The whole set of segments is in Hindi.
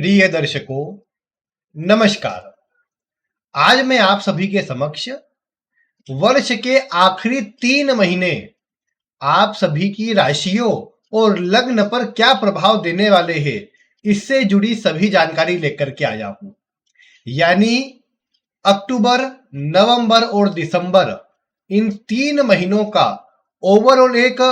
प्रिय दर्शकों, नमस्कार। आज मैं आप सभी के समक्ष वर्ष के आखिरी 3 महीने आप सभी की राशियों और लग्न पर क्या प्रभाव देने वाले हैं, इससे जुड़ी सभी जानकारी लेकर के आया हूं। यानी अक्टूबर, नवंबर और दिसंबर, इन 3 महीनों का ओवरऑल एक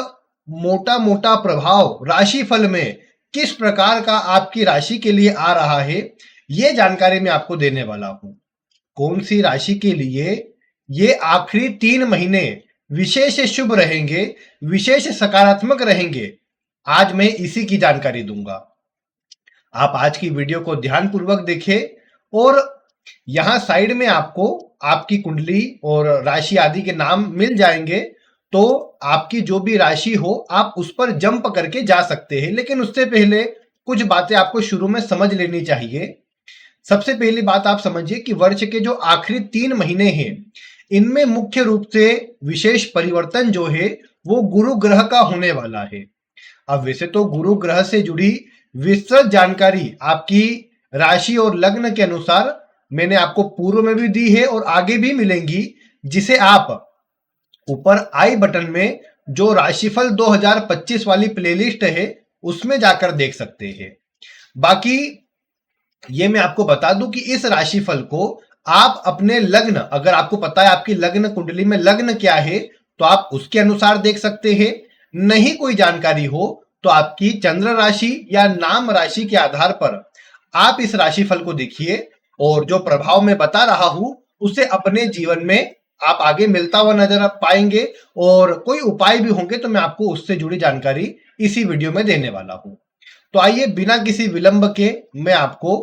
मोटा मोटा प्रभाव राशिफल में किस प्रकार का आपकी राशि के लिए आ रहा है, ये जानकारी मैं आपको देने वाला हूं। कौन सी राशि के लिए ये आखिरी 3 महीने विशेष शुभ रहेंगे, विशेष सकारात्मक रहेंगे, आज मैं इसी की जानकारी दूंगा। आप आज की वीडियो को ध्यानपूर्वक देखें और यहां साइड में आपको आपकी कुंडली और राशि आदि के नाम मिल जाएंगे। तो आपकी जो भी राशि हो आप उस पर जंप करके जा सकते हैं, लेकिन उससे पहले कुछ बातें आपको शुरू में समझ लेनी चाहिए। सबसे पहली बात आप समझिए कि वर्ष के जो आखिरी 3 महीने हैं, इनमें मुख्य रूप से विशेष परिवर्तन जो है वो गुरु ग्रह का होने वाला है। अब वैसे तो गुरु ग्रह से जुड़ी विस्तृत जानकारी आपकी राशि और लग्न के अनुसार मैंने आपको पूर्व में भी दी है और आगे भी मिलेंगी, जिसे आप ऊपर आई बटन में जो राशिफल 2025 वाली प्लेलिस्ट है उसमें जाकर देख सकते हैं। बाकी ये मैं आपको बता दूं कि इस राशिफल को आप अपने लग्न, अगर आपको पता है आपकी लग्न कुंडली में लग्न क्या है, तो आप उसके अनुसार देख सकते हैं। नहीं कोई जानकारी हो तो आपकी चंद्र राशि या नाम राशि के आधार पर आप इस राशिफल को देखिए और जो प्रभाव मैं बता रहा हूं उसे अपने जीवन में आप आगे मिलता हुआ नजर पाएंगे, और कोई उपाय भी होंगे तो मैं आपको उससे जुड़ी जानकारी इसी वीडियो में देने वाला हूं। तो आइए बिना किसी विलंब के मैं आपको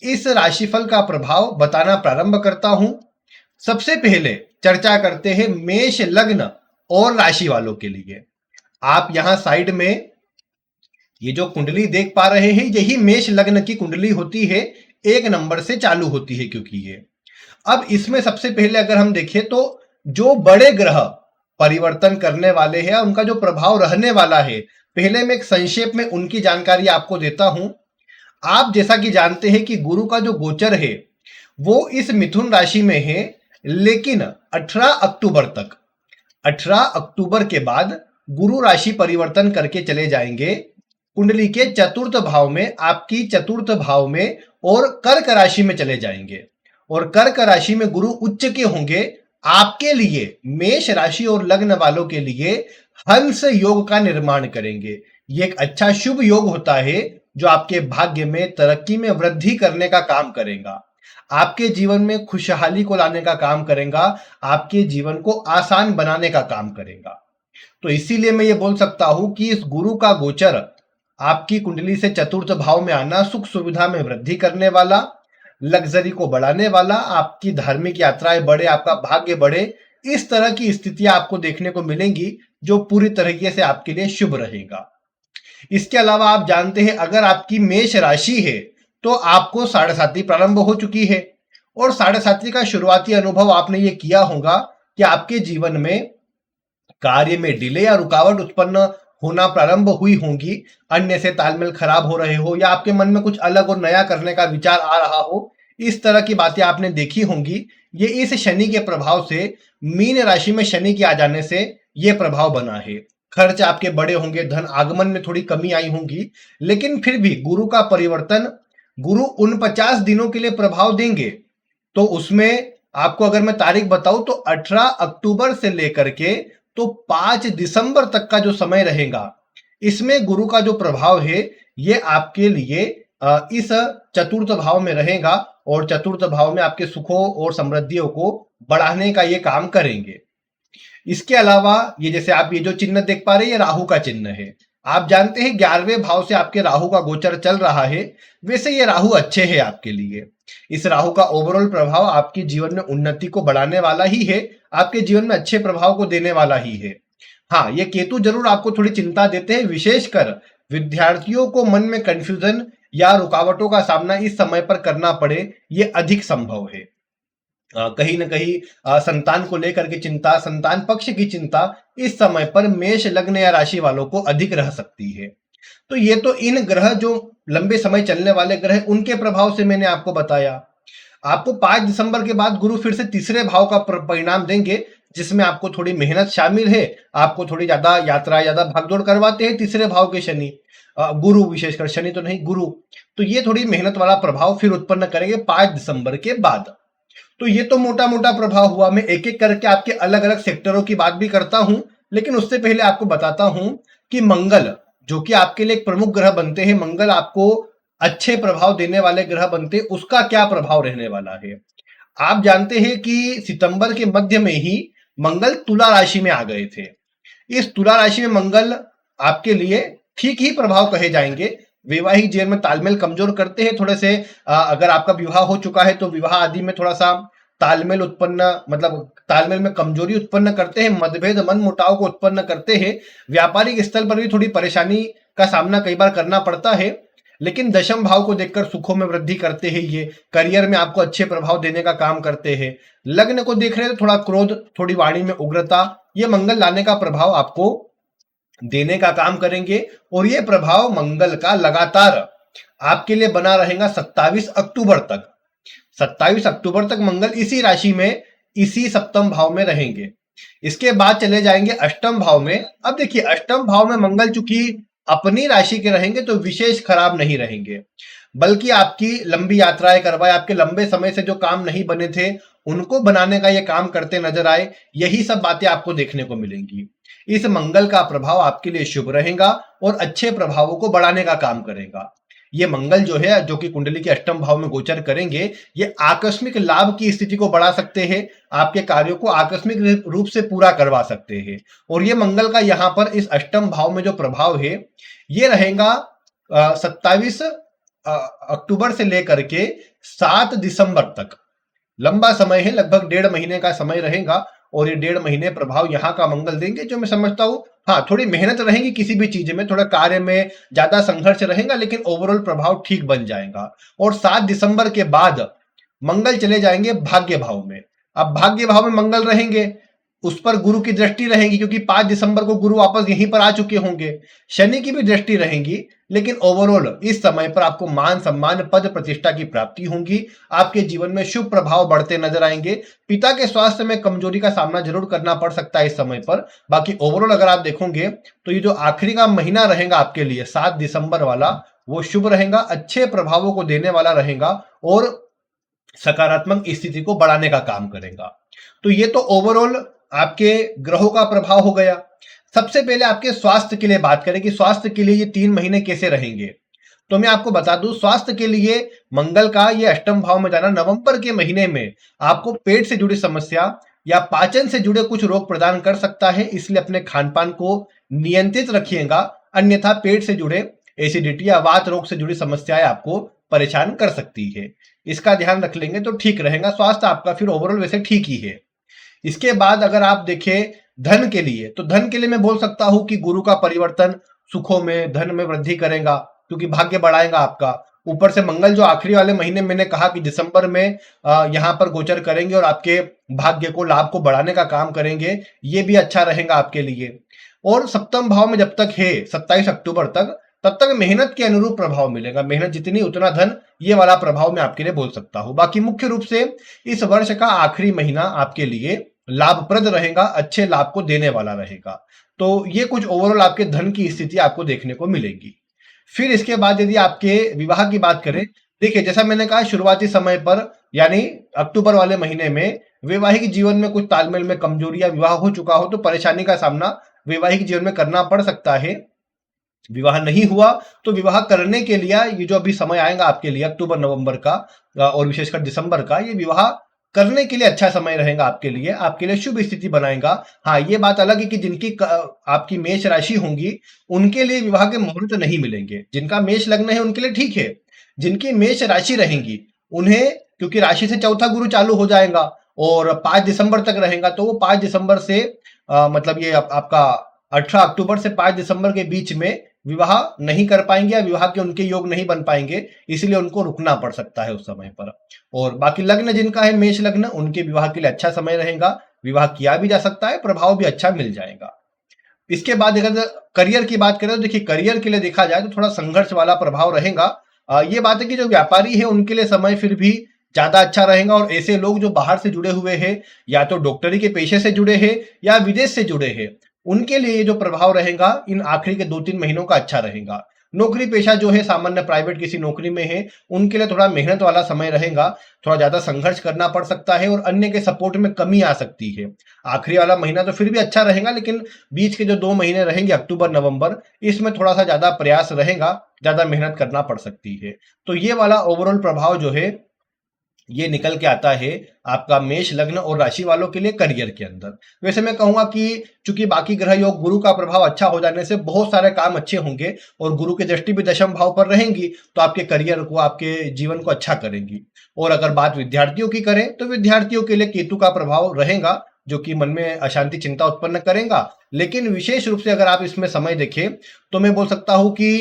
इस राशिफल का प्रभाव बताना प्रारंभ करता हूं। सबसे पहले चर्चा करते हैं मेष लग्न और राशि वालों के लिए। आप यहां साइड में ये जो कुंडली देख पा रहे हैं, यही मेष लग्न की कुंडली होती है, 1 नंबर से चालू होती है क्योंकि ये। अब इसमें सबसे पहले अगर हम देखें तो जो बड़े ग्रह परिवर्तन करने वाले हैं, उनका जो प्रभाव रहने वाला है, पहले मैं एक संक्षेप में उनकी जानकारी आपको देता हूं। आप जैसा कि जानते हैं कि गुरु का जो गोचर है वो इस मिथुन राशि में है, लेकिन 18 अक्टूबर तक, 18 अक्टूबर के बाद गुरु राशि परिवर्तन करके चले जाएंगे कुंडली के चतुर्थ भाव में, आपकी चतुर्थ भाव में, और कर्क राशि में चले जाएंगे। और कर्क राशि में गुरु उच्च के होंगे। आपके लिए मेष राशि और लग्न वालों के लिए हंस योग का निर्माण करेंगे। यह एक अच्छा शुभ योग होता है जो आपके भाग्य में तरक्की में वृद्धि करने का काम करेगा, आपके जीवन में खुशहाली को लाने का काम करेगा, आपके जीवन को आसान बनाने का काम करेगा। तो इसीलिए मैं ये बोल सकता हूं कि इस गुरु का गोचर आपकी कुंडली से चतुर्थ भाव में आना सुख सुविधा में वृद्धि करने वाला, लग्जरी को बढ़ाने वाला, आपकी धार्मिक यात्राएं बढ़े, आपका भाग्य बढ़े, इस तरह की स्थितियां आपको देखने को मिलेंगी जो पूरी तरीके से आपके लिए शुभ रहेगा। इसके अलावा आप जानते हैं अगर आपकी मेष राशि है तो आपको साढ़े साती प्रारंभ हो चुकी है, और साढ़े साती का शुरुआती अनुभव आपने ये किया होगा कि आपके जीवन में कार्य में डिले या रुकावट उत्पन्न होना प्रारंभ हुई होंगी, अन्य से तालमेल खराब हो रहे हो, या आपके मन में कुछ अलग और नया करने का विचार आ रहा हो, इस तरह की बातें आपने देखी होंगी। ये इस शनि के प्रभाव से, मीन राशि में शनि के आ जाने से ये प्रभाव बना है। खर्च आपके बड़े होंगे, धन आगमन में थोड़ी कमी आई होगी, लेकिन फिर भी गुरु का परिवर्तन, गुरु 49 दिनों के लिए प्रभाव देंगे। तो उसमें आपको अगर मैं तारीख बताऊं तो 18 अक्टूबर से लेकर के तो 5 दिसंबर तक का जो समय रहेगा, इसमें गुरु का जो प्रभाव है ये आपके लिए इस चतुर्थ भाव में रहेगा, और चतुर्थ भाव में आपके सुखों और समृद्धियों को बढ़ाने का ये काम करेंगे। इसके अलावा ये जैसे आप ये जो चिन्ह देख पा रहे हैं, ये राहु का चिन्ह है। आप जानते हैं 11वें भाव से आपके राहु का गोचर चल रहा है। वैसे ये राहु अच्छे हैं आपके लिए। इस राहु का ओवरऑल प्रभाव आपके जीवन में उन्नति को बढ़ाने वाला ही है, आपके जीवन में अच्छे प्रभाव को देने वाला ही है। हाँ, ये केतु जरूर आपको थोड़ी चिंता देते हैं, विशेषकर विद्यार्थियों को मन में कंफ्यूजन या रुकावटों का सामना इस समय पर करना पड़े, ये अधिक संभव है। कहीं ना कहीं संतान को लेकर के चिंता, संतान पक्ष की चिंता इस समय पर मेष लग्न या राशि वालों को अधिक रह सकती है। तो ये तो इन ग्रह जो लंबे समय चलने वाले ग्रह उनके प्रभाव से मैंने आपको बताया। आपको 5 दिसंबर के बाद गुरु फिर से तीसरे भाव का परिणाम देंगे, जिसमें आपको थोड़ी मेहनत शामिल है, आपको थोड़ी ज्यादा यात्रा, ज्यादा भागदौड़ करवाते हैं तीसरे भाव के शनि, गुरु, विशेषकर शनि तो नहीं, गुरु। तो ये थोड़ी मेहनत वाला प्रभाव फिर उत्पन्न करेंगे 5 दिसंबर के बाद। तो ये तो मोटा मोटा प्रभाव हुआ। मैं एक एक करके आपके अलग अलग सेक्टरों की बात भी करता हूं, लेकिन उससे पहले आपको बताता हूं कि मंगल, जो कि आपके लिए एक प्रमुख ग्रह बनते हैं, मंगल आपको अच्छे प्रभाव देने वाले ग्रह बनते हैं, उसका क्या प्रभाव रहने वाला है। आप जानते हैं कि सितंबर के मध्य में ही मंगल तुला राशि में आ गए थे। इस तुला राशि में मंगल आपके लिए ठीक ही प्रभाव कहे जाएंगे। वैवाहिक जीवन में तालमेल कमजोर करते हैं थोड़े से। अगर आपका विवाह हो चुका है तो विवाह आदि में थोड़ा सा तालमेल उत्पन्न, मतलब तालमेल में कमजोरी उत्पन्न करते हैं, मतभेद, मन मुटाव को उत्पन्न करते हैं। व्यापारिक स्थल पर भी थोड़ी परेशानी का सामना कई बार करना पड़ता है, लेकिन दशम भाव को देखकर सुखों में वृद्धि करते हैं। ये करियर में आपको अच्छे प्रभाव देने का काम करते हैं। लग्न को देख रहे हैं तो थोड़ा क्रोध, थोड़ी वाणी में उग्रता, ये मंगल लाने का प्रभाव आपको देने का काम करेंगे। और ये प्रभाव मंगल का लगातार आपके लिए बना रहेगा 27 अक्टूबर तक। 27 अक्टूबर तक मंगल इसी राशि में, इसी सप्तम भाव में रहेंगे। इसके बाद चले जाएंगे अष्टम भाव में। अब देखिए, अष्टम भाव में मंगल चूंकि अपनी राशि के रहेंगे तो विशेष खराब नहीं रहेंगे, बल्कि आपकी लंबी यात्राएं करवाए, आपके लंबे समय से जो काम नहीं बने थे उनको बनाने का ये काम करते नजर आए। यही सब बातें आपको देखने को मिलेंगी। इस मंगल का प्रभाव आपके लिए शुभ रहेगा और अच्छे प्रभावों को बढ़ाने का काम करेगा। ये मंगल जो है, जो कि कुंडली के अष्टम भाव में गोचर करेंगे, ये आकस्मिक लाभ की स्थिति को बढ़ा सकते हैं, आपके कार्यों को आकस्मिक रूप से पूरा करवा सकते हैं। और ये मंगल का यहाँ पर इस अष्टम भाव में जो प्रभाव है ये रहेगा 27 अक्टूबर से लेकर के 7 दिसंबर तक। लंबा समय है, लगभग 1.5 महीने का समय रहेगा। और ये 1.5 महीने प्रभाव यहाँ का मंगल देंगे, जो मैं समझता हूँ, हाँ, थोड़ी मेहनत रहेगी किसी भी चीज में, थोड़ा कार्य में ज्यादा संघर्ष रहेगा, लेकिन ओवरऑल प्रभाव ठीक बन जाएगा। और 7 दिसंबर के बाद मंगल चले जाएंगे भाग्य भाव में। अब भाग्य भाव में मंगल रहेंगे, उस पर गुरु की दृष्टि रहेगी, क्योंकि 5 दिसंबर को गुरु वापस यहीं पर आ चुके होंगे। शनि की भी दृष्टि रहेगी, लेकिन ओवरऑल इस समय पर आपको मान सम्मान, पद प्रतिष्ठा की प्राप्ति होगी। आपके जीवन में शुभ प्रभाव बढ़ते नजर आएंगे। पिता के स्वास्थ्य में कमजोरी का सामना जरूर करना पड़ सकता है इस समय पर। बाकी ओवरऑल अगर आप देखोगे तो ये जो आखिरी का महीना रहेगा आपके लिए 7 दिसंबर वाला, वो शुभ रहेगा, अच्छे प्रभावों को देने वाला रहेगा और सकारात्मक स्थिति को बढ़ाने का काम करेगा। तो ये तो ओवरऑल आपके ग्रहों का प्रभाव हो गया। सबसे पहले आपके स्वास्थ्य के लिए बात करें कि स्वास्थ्य के लिए ये 3 महीने कैसे रहेंगे। तो मैं आपको बता दूं, स्वास्थ्य के लिए मंगल का ये अष्टम भाव में जाना नवंबर के महीने में आपको पेट से जुड़ी समस्या या पाचन से जुड़े कुछ रोग प्रदान कर सकता है, इसलिए अपने खान पान को नियंत्रित रखिएगा, अन्यथा पेट से जुड़े एसिडिटी या वात रोग से जुड़ी समस्याएं आपको परेशान कर सकती है। इसका ध्यान रख लेंगे तो ठीक रहेगा, स्वास्थ्य आपका फिर ओवरऑल वैसे ठीक ही है। इसके बाद अगर आप देखें धन के लिए, तो धन के लिए मैं बोल सकता हूं कि गुरु का परिवर्तन सुखों में, धन में वृद्धि करेगा, क्योंकि भाग्य बढ़ाएगा आपका। ऊपर से मंगल जो आखिरी वाले महीने मैंने कहा कि दिसंबर में यहां पर गोचर करेंगे और आपके भाग्य को, लाभ को बढ़ाने का काम करेंगे, ये भी अच्छा रहेगा आपके लिए। और सप्तम भाव में जब तक है 27 अक्टूबर तक, तब तक मेहनत के अनुरूप प्रभाव मिलेगा। मेहनत जितनी उतना धन, ये वाला प्रभाव मैं आपके लिए बोल सकता हूं। बाकी मुख्य रूप से इस वर्ष का आखिरी महीना आपके लिए लाभप्रद रहेगा, अच्छे लाभ को देने वाला रहेगा। तो ये कुछ ओवरऑल आपके धन की स्थिति आपको देखने को मिलेगी। फिर इसके बाद यदि आपके विवाह की बात करें, देखिए जैसा मैंने कहा शुरुआती समय पर यानी अक्टूबर वाले महीने में वैवाहिक जीवन में कुछ तालमेल में कमजोरी या विवाह हो चुका हो तो परेशानी का सामना वैवाहिक जीवन में करना पड़ सकता है। विवाह नहीं हुआ तो विवाह करने के लिए ये जो अभी समय आएगा आपके लिए अक्टूबर नवंबर का और विशेषकर दिसंबर का, ये विवाह करने के लिए अच्छा समय रहेगा आपके लिए शुभ स्थिति बनाएगा। हाँ, ये बात अलग है कि जिनकी आपकी मेष राशि होंगी उनके लिए विवाह के मुहूर्त नहीं मिलेंगे। जिनका मेष लग्न है उनके लिए ठीक है, जिनकी मेष राशि रहेंगी उन्हें, क्योंकि राशि से चौथा गुरु चालू हो जाएगा और 5 दिसंबर तक रहेगा, तो वो 5 दिसंबर से मतलब ये आपका 18 अक्टूबर से 5 दिसंबर के बीच में विवाह नहीं कर पाएंगे या विवाह के उनके योग नहीं बन पाएंगे, इसलिए उनको रुकना पड़ सकता है उस समय पर। और बाकी लग्न जिनका है मेष लग्न, उनके विवाह के लिए अच्छा समय रहेगा, विवाह किया भी जा सकता है, प्रभाव भी अच्छा मिल जाएगा। इसके बाद अगर करियर की बात करें तो देखिए करियर के लिए देखा जाए तो थोड़ा संघर्ष वाला प्रभाव रहेगा। ये बात है कि जो व्यापारी है उनके लिए समय फिर भी ज्यादा अच्छा रहेगा, और ऐसे लोग जो बाहर से जुड़े हुए हैं या तो डॉक्टरी के पेशे से जुड़े हैं या विदेश से जुड़े हैं, उनके लिए ये जो प्रभाव रहेगा इन आखिरी के 2-3 महीनों का अच्छा रहेगा। नौकरी पेशा जो है सामान्य प्राइवेट किसी नौकरी में है, उनके लिए थोड़ा मेहनत वाला समय रहेगा, थोड़ा ज्यादा संघर्ष करना पड़ सकता है और अन्य के सपोर्ट में कमी आ सकती है। आखिरी वाला महीना तो फिर भी अच्छा रहेगा, लेकिन बीच के जो 2 महीने रहेंगे अक्टूबर नवंबर, इसमें थोड़ा सा ज्यादा प्रयास रहेगा, ज्यादा मेहनत करना पड़ सकती है। तो ये वाला ओवरऑल प्रभाव जो है ये निकल के आता है आपका मेष लग्न और राशि वालों के लिए करियर के अंदर। वैसे मैं कहूंगा कि चूंकि बाकी ग्रह योग गुरु का प्रभाव अच्छा हो जाने से बहुत सारे काम अच्छे होंगे और गुरु की दृष्टि भी दशम भाव पर रहेंगी, तो आपके करियर को, आपके जीवन को अच्छा करेंगी। और अगर बात विद्यार्थियों की करें तो विद्यार्थियों के लिए केतु का प्रभाव रहेगा, जो कि मन में अशांति चिंता उत्पन्न करेगा। लेकिन विशेष रूप से अगर आप इसमें समय देखें तो मैं बोल सकता हूं कि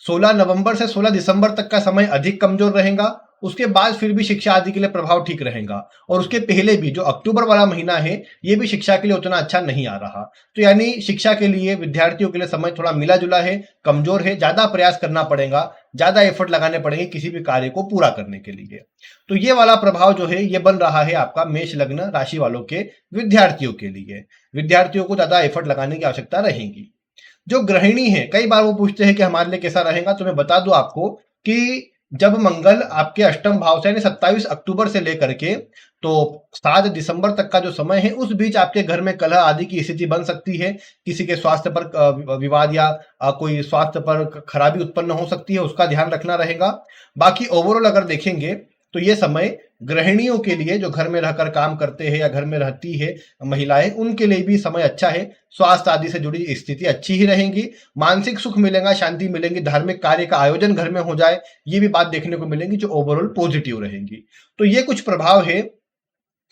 16 नवंबर से 16 दिसंबर तक का समय अधिक कमजोर रहेगा। उसके बाद फिर भी शिक्षा आदि के लिए प्रभाव ठीक रहेगा, और उसके पहले भी जो अक्टूबर वाला महीना है ये भी शिक्षा के लिए उतना अच्छा नहीं आ रहा। तो यानी शिक्षा के लिए, विद्यार्थियों के लिए समय थोड़ा मिला जुला है, कमजोर है, ज्यादा प्रयास करना पड़ेगा, ज्यादा एफर्ट लगाने पड़ेंगे किसी भी कार्य को पूरा करने के लिए। तो ये वाला प्रभाव जो है ये बन रहा है आपका मेष लग्न राशि वालों के विद्यार्थियों के लिए। विद्यार्थियों को ज्यादा एफर्ट लगाने की आवश्यकता रहेगी। जो गृहिणी है, कई बार वो पूछते हैं कि हमारे लिए कैसा रहेगा, तो मैं बता दूं आपको कि जब मंगल आपके अष्टम भाव से यानी 27 अक्टूबर से लेकर के तो 7 दिसंबर तक का जो समय है, उस बीच आपके घर में कलह आदि की स्थिति बन सकती है। किसी के स्वास्थ्य पर विवाद या कोई स्वास्थ्य पर खराबी उत्पन्न हो सकती है, उसका ध्यान रखना रहेगा। बाकी ओवरऑल अगर देखेंगे तो ये समय गृहिणियों के लिए, जो घर में रहकर काम करते हैं या घर में रहती है महिलाएं, उनके लिए भी समय अच्छा है। स्वास्थ्य आदि से जुड़ी स्थिति अच्छी ही रहेगी, मानसिक सुख मिलेगा, शांति मिलेंगी, धार्मिक कार्य का आयोजन घर में हो जाए, ये भी बात देखने को मिलेगी जो ओवरऑल पॉजिटिव रहेंगी। तो ये कुछ प्रभाव है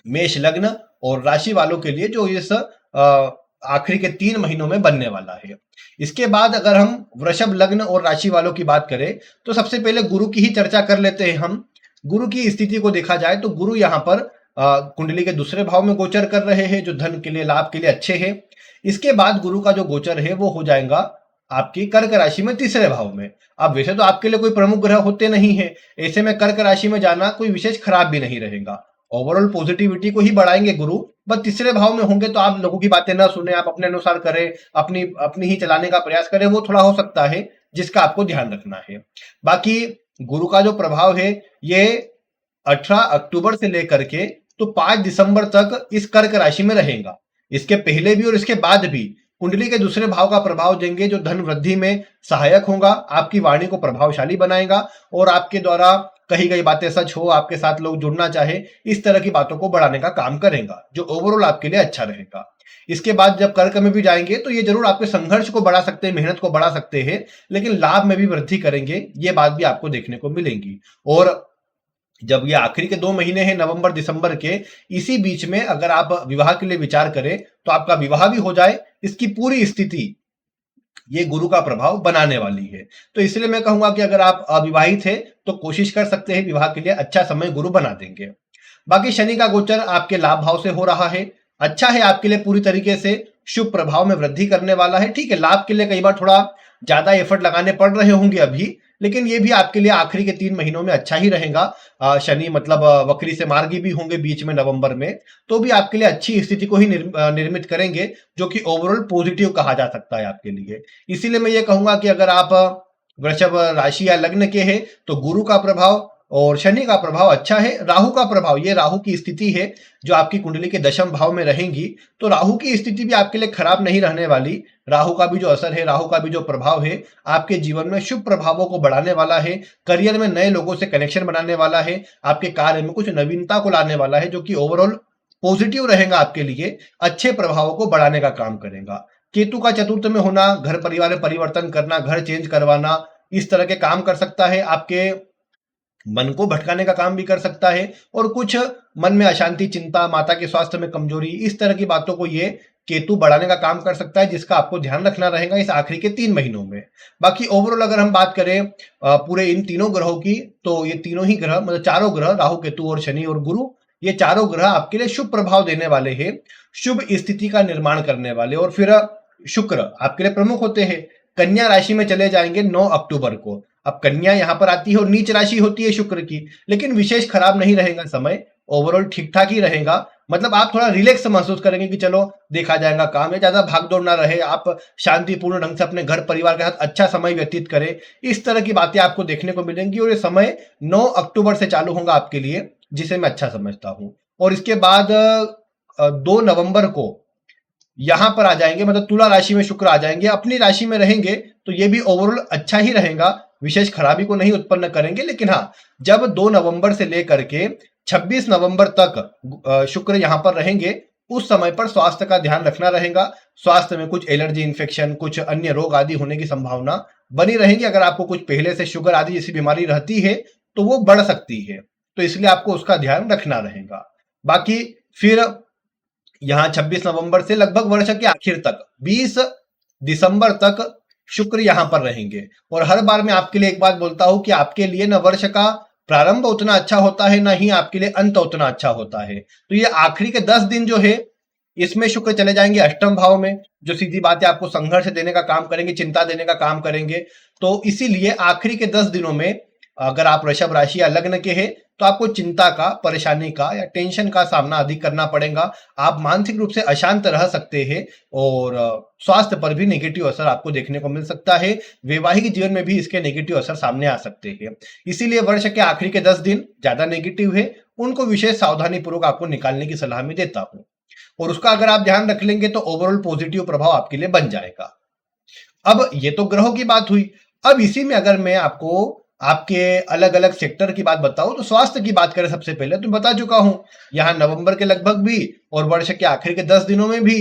मेष लग्न और राशि वालों के लिए जो इस आखिरी के 3 महीनों में बनने वाला है। इसके बाद अगर हम वृषभ लग्न और राशि वालों की बात करें तो सबसे पहले गुरु की ही चर्चा कर लेते हैं हम। गुरु की स्थिति को देखा जाए तो गुरु यहाँ पर कुंडली के दूसरे भाव में गोचर कर रहे हैं, जो धन के लिए, लाभ के लिए अच्छे हैं। इसके बाद गुरु का जो गोचर है वो हो जाएगा आपकी कर्क राशि में तीसरे भाव में। अब वैसे तो आपके लिए कोई प्रमुख ग्रह होते नहीं है, ऐसे में कर्क राशि में जाना कोई विशेष खराब भी नहीं रहेगा, ओवरऑल पॉजिटिविटी को ही बढ़ाएंगे गुरु। बस तीसरे भाव में होंगे तो आप लोगों की बातें ना सुने, आप अपने अनुसार करें, अपनी अपनी ही चलाने का प्रयास करें, वो थोड़ा हो सकता है जिसका आपको ध्यान रखना है। बाकी गुरु का जो प्रभाव है ये 18 अक्टूबर से लेकर के तो 5 दिसंबर तक इस कर्क राशि में रहेगा। इसके पहले भी और इसके बाद भी कुंडली के दूसरे भाव का प्रभाव देंगे, जो धन वृद्धि में सहायक होगा, आपकी वाणी को प्रभावशाली बनाएगा और आपके द्वारा कही गई बातें सच हो, आपके साथ लोग जुड़ना चाहे, इस तरह की बातों को बढ़ाने का काम करेगा, जो ओवरऑल आपके लिए अच्छा रहेगा। इसके बाद जब कर्क में भी जाएंगे तो ये जरूर आपके संघर्ष को बढ़ा सकते हैं, मेहनत को बढ़ा सकते हैं, लेकिन लाभ में भी वृद्धि करेंगे, ये बात भी आपको देखने को मिलेंगी। और जब ये आखिरी के 2 महीने हैं नवंबर दिसंबर के, इसी बीच में अगर आप विवाह के लिए विचार करें तो आपका विवाह भी हो जाए, इसकी पूरी स्थिति ये गुरु का प्रभाव बनाने वाली है। तो इसलिए मैं कहूंगा कि अगर आप अविवाहित हैं तो कोशिश कर सकते हैं, विवाह के लिए अच्छा समय गुरु बना देंगे। बाकी शनि का गोचर आपके लाभ भाव से हो रहा है, अच्छा है आपके लिए, पूरी तरीके से शुभ प्रभाव में वृद्धि करने वाला है। ठीक है, लाभ के लिए कई बार थोड़ा ज्यादा एफर्ट लगाने पड़ रहे होंगे अभी, लेकिन ये भी आपके लिए आखिरी के 3 महीनों में अच्छा ही रहेगा। शनि मतलब वक्री से मार्गी भी होंगे बीच में नवंबर में, तो भी आपके लिए अच्छी स्थिति को ही निर्मित करेंगे, जो कि ओवरऑल पॉजिटिव कहा जा सकता है आपके लिए। इसीलिए मैं ये कहूंगा कि अगर आप वृषभ राशि या लग्न के हैं तो गुरु का प्रभाव और शनि का प्रभाव अच्छा है। राहु का प्रभाव, ये राहु की स्थिति है जो आपकी कुंडली के दशम भाव में रहेंगी, तो राहु की स्थिति भी आपके लिए खराब नहीं रहने वाली। राहु का भी जो असर है, राहु का भी जो प्रभाव है, आपके जीवन में शुभ प्रभावों को बढ़ाने वाला है, करियर में नए लोगों से कनेक्शन बनाने वाला है, आपके कार्य में कुछ नवीनता को लाने वाला है, जो कि ओवरऑल पॉजिटिव रहेगा आपके लिए, अच्छे प्रभावों को बढ़ाने का काम करेगा। केतु का चतुर्थ में होना, घर परिवार में परिवर्तन करना, घर चेंज करवाना, इस तरह के काम कर सकता है, आपके मन को भटकाने का काम भी कर सकता है, और कुछ मन में अशांति, चिंता, माता के स्वास्थ्य में कमजोरी, इस तरह की बातों को ये केतु बढ़ाने का काम कर सकता है, जिसका आपको ध्यान रखना रहेगा इस आखिरी के 3 महीनों में। बाकी ओवरऑल अगर हम बात करें पूरे इन तीनों ग्रहों की, तो ये तीनों ही ग्रह, मतलब चारों ग्रह, राहु, केतु और शनि और गुरु, ये चारों ग्रह आपके लिए शुभ प्रभाव देने वाले हैं, शुभ स्थिति का निर्माण करने वाले। और फिर शुक्र आपके लिए प्रमुख होते हैं, कन्या राशि में चले जाएंगे 9 अक्टूबर को। अब कन्या यहां पर आती है और नीच राशि होती है शुक्र की, लेकिन विशेष खराब नहीं रहेगा समय, ओवरऑल ठीक ठाक ही रहेगा। मतलब आप थोड़ा रिलैक्स महसूस करेंगे कि चलो देखा जाएगा काम है, ज्यादा भागदौड़ ना रहे, आप शांतिपूर्ण ढंग से अपने घर परिवार के साथ अच्छा समय व्यतीत करें, इस तरह की बातें आपको देखने को मिलेंगी। और ये समय 9 अक्टूबर से चालू होगा आपके लिए, जिसे मैं अच्छा समझता हूं। और इसके बाद 2 नवंबर को यहां पर आ जाएंगे, मतलब तुला राशि में शुक्र आ जाएंगे, अपनी राशि में रहेंगे, तो ये भी ओवरऑल अच्छा ही रहेगा, विशेष खराबी को नहीं उत्पन्न करेंगे। लेकिन हाँ, जब 2 नवंबर से लेकर के 26 नवंबर तक शुक्र यहां पर रहेंगे, उस समय पर स्वास्थ्य का ध्यान रखना रहेगा। स्वास्थ्य में कुछ एलर्जी, इन्फेक्शन, कुछ अन्य रोग आदि होने की संभावना बनी रहेगी। अगर आपको कुछ पहले से शुगर आदि जैसी बीमारी रहती है तो वो बढ़ सकती है, तो इसलिए आपको उसका ध्यान रखना रहेगा। बाकी फिर यहां 26 नवंबर से लगभग वर्ष के आखिर तक 20 दिसंबर तक शुक्र यहां पर रहेंगे। और हर बार मैं आपके लिए एक बात बोलता हूं कि आपके लिए न वर्ष का प्रारंभ उतना अच्छा होता है, ना ही आपके लिए अंत उतना अच्छा होता है। तो ये आखिरी के 10 दिन जो है, इसमें शुक्र चले जाएंगे अष्टम भाव में, जो सीधी बात है आपको संघर्ष देने का काम करेंगे, चिंता देने का काम करेंगे। तो इसीलिए आखिरी के 10 दिनों में अगर आप वृषभ राशि या लग्न के हैं तो आपको चिंता का, परेशानी का या टेंशन का सामना अधिक करना पड़ेगा। आप मानसिक रूप से अशांत रह सकते हैं और स्वास्थ्य पर भी नेगेटिव असर आपको देखने को मिल सकता है। वैवाहिक जीवन में भी इसके नेगेटिव असर सामने आ सकते हैं। इसीलिए वर्ष के आखिरी के 10 दिन ज्यादा नेगेटिव है, उनको विशेष सावधानी पूर्वक आपको निकालने की सलाह मैं देता हूं। और उसका अगर आप ध्यान रख लेंगे तो ओवरऑल पॉजिटिव प्रभाव आपके लिए बन जाएगा। अब ये तो ग्रहों की बात हुई। अब इसी में अगर मैं आपको आपके अलग अलग सेक्टर की बात बताऊं तो स्वास्थ्य की बात करें, सबसे पहले तो बता चुका हूं, यहां नवंबर के लगभग भी और वर्ष के आखिर के 10 दिनों में भी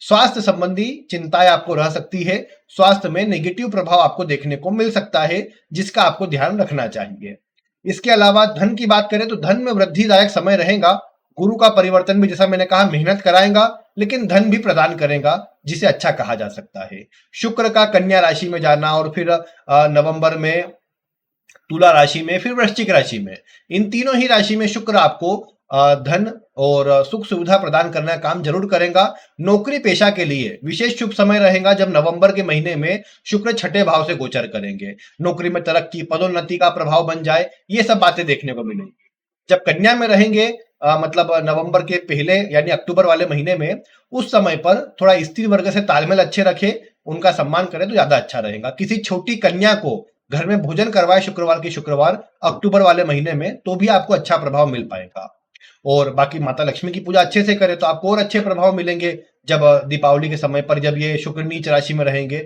स्वास्थ्य संबंधी चिंताएं आपको रह सकती है। स्वास्थ्य में नेगेटिव प्रभाव आपको देखने को मिल सकता है, जिसका आपको ध्यान रखना चाहिए। इसके अलावा धन की बात करें तो धन में वृद्धिदायक समय रहेगा। गुरु का परिवर्तन भी, जैसा मैंने कहा, मेहनत कराएगा लेकिन धन भी प्रदान करेगा, जिसे अच्छा कहा जा सकता है। शुक्र का कन्या राशि में जाना और फिर नवंबर में तुला राशि में, फिर वृश्चिक राशि में, इन तीनों ही राशि में शुक्र आपको धन और सुख सुविधा प्रदान करने का काम जरूर करेगा। नौकरी पेशा के लिए विशेष शुभ समय रहेगा जब नवंबर के महीने में शुक्र छठे भाव से गोचर करेंगे। नौकरी में तरक्की, पदोन्नति का प्रभाव बन जाए, ये सब बातें देखने को मिलेंगी। जब कन्या में रहेंगे, मतलब नवंबर के पहले यानी अक्टूबर वाले महीने में, उस समय पर थोड़ा स्त्री वर्ग से तालमेल अच्छे रखे, उनका सम्मान करें तो ज्यादा अच्छा रहेगा। किसी छोटी कन्या को घर में भोजन करवाए शुक्रवार की शुक्रवार अक्टूबर वाले महीने में, तो भी आपको अच्छा प्रभाव मिल पाएगा। और बाकी माता लक्ष्मी की पूजा अच्छे से करें तो आपको और अच्छे प्रभाव मिलेंगे जब दीपावली के समय पर, जब ये शुक्र नीच राशि में रहेंगे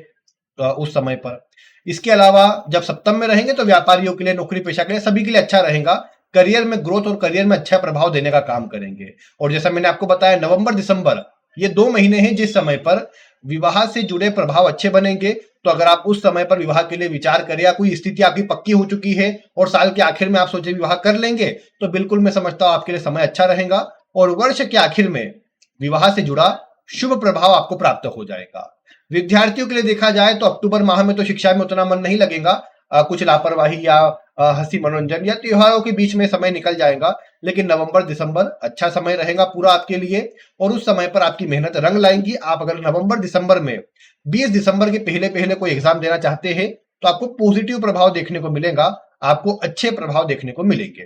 उस समय पर। इसके अलावा जब सप्तम में रहेंगे तो व्यापारियों के लिए, नौकरी पेशा के लिए, सभी के लिए अच्छा रहेगा। करियर में ग्रोथ और करियर में अच्छा प्रभाव देने का काम करेंगे। और जैसा मैंने आपको बताया, नवंबर दिसंबर ये 2 महीने हैं जिस समय पर विवाह से जुड़े प्रभाव अच्छे बनेंगे। तो अगर आप उस समय पर विवाह के लिए विचार करें या कोई स्थिति आपकी पक्की हो चुकी है और साल के आखिर में आप सोचे विवाह कर लेंगे, तो बिल्कुल मैं समझता हूं आपके लिए समय अच्छा रहेगा। और वर्ष के आखिर में विवाह से जुड़ा शुभ प्रभाव आपको प्राप्त हो जाएगा। विद्यार्थियों के लिए देखा जाए तो अक्टूबर माह में तो शिक्षा में उतना मन नहीं लगेगा, कुछ लापरवाही या हंसी मनोरंजन या त्योहारों के बीच में समय निकल जाएगा। लेकिन नवंबर दिसंबर अच्छा समय रहेगा पूरा आपके लिए, और उस समय पर आपकी मेहनत रंग लाएंगी। आप अगर नवंबर दिसंबर में 20 दिसंबर के पहले पहले कोई एग्जाम देना चाहते हैं तो आपको पॉजिटिव प्रभाव देखने को मिलेगा, आपको अच्छे प्रभाव देखने को मिलेंगे।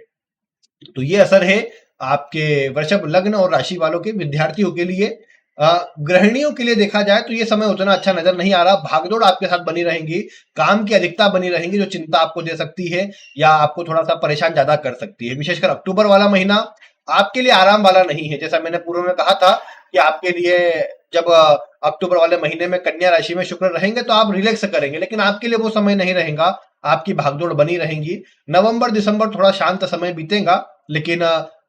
तो ये असर है आपके वृषभ लग्न और राशि वालों के विद्यार्थियों के लिए। गृहिणियों के लिए देखा जाए तो ये समय उतना अच्छा नजर नहीं आ रहा। भागदौड़ आपके साथ बनी रहेंगी, काम की अधिकता बनी रहेंगी, जो चिंता आपको दे सकती है या आपको थोड़ा सा परेशान ज्यादा कर सकती है। विशेषकर अक्टूबर वाला महीना आपके लिए आराम वाला नहीं है। जैसा मैंने पूर्व में कहा था कि आपके लिए जब अक्टूबर वाले महीने में कन्या राशि में शुक्र रहेंगे तो आप रिलैक्स करेंगे, लेकिन आपके लिए वो समय नहीं रहेगा, आपकी भागदौड़ बनी रहेंगी। नवंबर दिसंबर थोड़ा शांत समय बीतेगा, लेकिन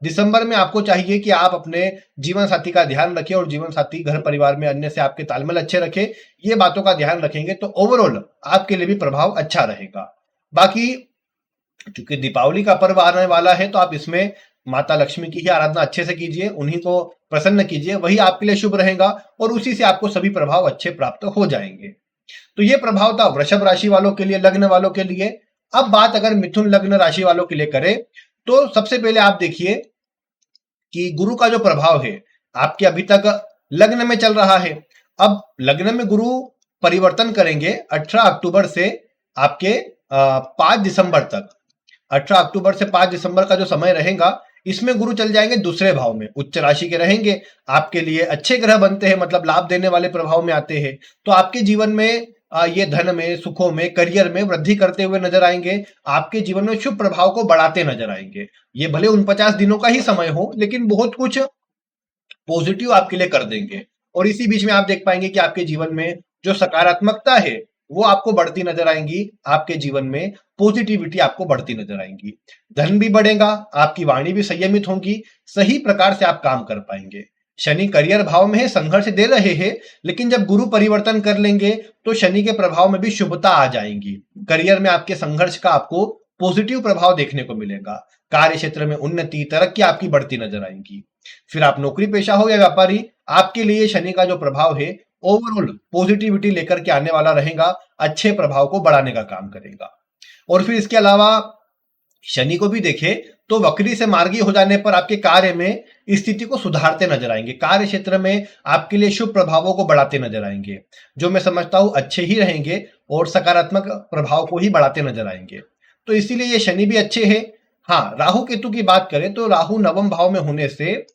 दिसंबर में आपको चाहिए कि आप अपने जीवन साथी का ध्यान रखें और जीवन साथी, घर परिवार में अन्य से आपके तालमेल अच्छे रखें। ये बातों का ध्यान रखेंगे तो ओवरऑल आपके लिए भी प्रभाव अच्छा रहेगा। बाकी चूंकि दीपावली का पर्व आने वाला है तो आप इसमें माता लक्ष्मी की ही आराधना अच्छे से कीजिए, उन्हीं को प्रसन्न कीजिए, वही आपके लिए शुभ रहेगा और उसी से आपको सभी प्रभाव अच्छे प्राप्त हो जाएंगे। तो ये प्रभाव था वृषभ राशि वालों के लिए, लग्न वालों के लिए। अब बात अगर मिथुन लग्न राशि वालों के लिए करें तो सबसे पहले आप देखिए कि गुरु का जो प्रभाव है आपके अभी तक लग्न में चल रहा है। अब लग्न में गुरु परिवर्तन करेंगे 18 अक्टूबर से आपके 5 दिसंबर तक। 18 अक्टूबर से 5 दिसंबर का जो समय रहेगा, इसमें गुरु चल जाएंगे दूसरे भाव में, उच्च राशि के रहेंगे, आपके लिए अच्छे ग्रह बनते हैं, मतलब लाभ देने वाले प्रभाव में आते हैं। तो आपके जीवन में ये धन में, सुखों में, करियर में वृद्धि करते हुए नजर आएंगे, आपके जीवन में शुभ प्रभाव को बढ़ाते नजर आएंगे। ये भले 49 दिनों का ही समय हो, लेकिन बहुत कुछ पॉजिटिव आपके लिए कर देंगे। और इसी बीच में आप देख पाएंगे कि आपके जीवन में जो सकारात्मकता है वो आपको बढ़ती नजर आएंगी, आपके जीवन में पॉजिटिविटी आपको बढ़ती नजर आएंगी, धन भी बढ़ेगा, आपकी वाणी भी संयमित होगी, सही प्रकार से आप काम कर पाएंगे। शनि करियर भाव में है, संघर्ष दे रहे हैं, लेकिन जब गुरु परिवर्तन कर लेंगे तो शनि के प्रभाव में भी शुभता आ जाएंगी। करियर में आपके संघर्ष का आपको पॉजिटिव प्रभाव देखने को मिलेगा, कार्य क्षेत्र में उन्नति, तरक्की आपकी बढ़ती नजर आएंगी। फिर आप नौकरी पेशा हो या व्यापारी, आपके लिए शनि का जो प्रभाव है ओवरऑल पॉजिटिविटी लेकर के आने वाला रहेगा, अच्छे प्रभाव को बढ़ाने का काम करेगा। और फिर इसके अलावा शनि को भी देखे तो वक्री से मार्गी हो जाने पर आपके कार्य में स्थिति को सुधारते नजर आएंगे, कार्य क्षेत्र में आपके लिए शुभ प्रभावों को बढ़ाते नजर आएंगे, जो मैं समझता हूं अच्छे ही रहेंगे और सकारात्मक प्रभाव को ही बढ़ाते नजर आएंगे। तो इसीलिए ये शनि भी अच्छे हैं। हाँ, राहु केतु की बात करें तो राहु नवम भाव में होने से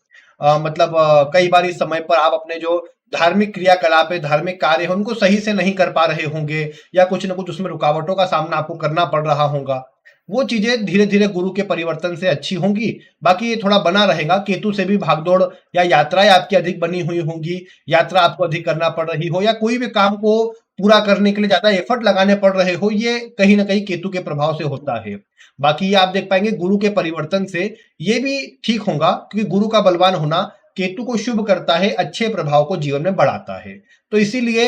मतलब कई बार इस समय पर आप अपने जो धार्मिक क्रियाकलाप है, धार्मिक कार्य है, उनको सही से नहीं कर पा रहे होंगे, या कुछ ना कुछ उसमें रुकावटों का सामना आपको करना पड़ रहा होगा। वो चीजें धीरे धीरे गुरु के परिवर्तन से अच्छी होंगी। बाकी ये थोड़ा बना रहेगा, केतु से भी भागदौड़ या यात्राएं आपकी अधिक बनी हुई होंगी, यात्रा आपको अधिक करना पड़ रही हो, या कोई भी काम को पूरा करने के लिए ज्यादा एफर्ट लगाने पड़ रहे हो, ये कहीं ना कहीं केतु के प्रभाव से होता है। बाकी ये आप देख पाएंगे गुरु के परिवर्तन से ये भी ठीक होगा, क्योंकि गुरु का बलवान होना केतु को शुभ करता है, अच्छे प्रभाव को जीवन में बढ़ाता है। तो इसीलिए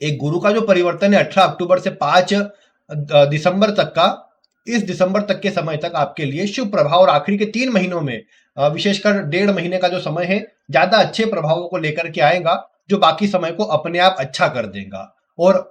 एक गुरु का जो परिवर्तन है 18 अक्टूबर से 5 दिसंबर तक का, इस दिसंबर तक के समय तक आपके लिए शुभ प्रभाव, और आखिरी के 3 महीनों में विशेषकर 1.5 महीने का जो समय है, ज्यादा अच्छे प्रभावों को लेकर के आएगा, जो बाकी समय को अपने आप अच्छा कर देगा। और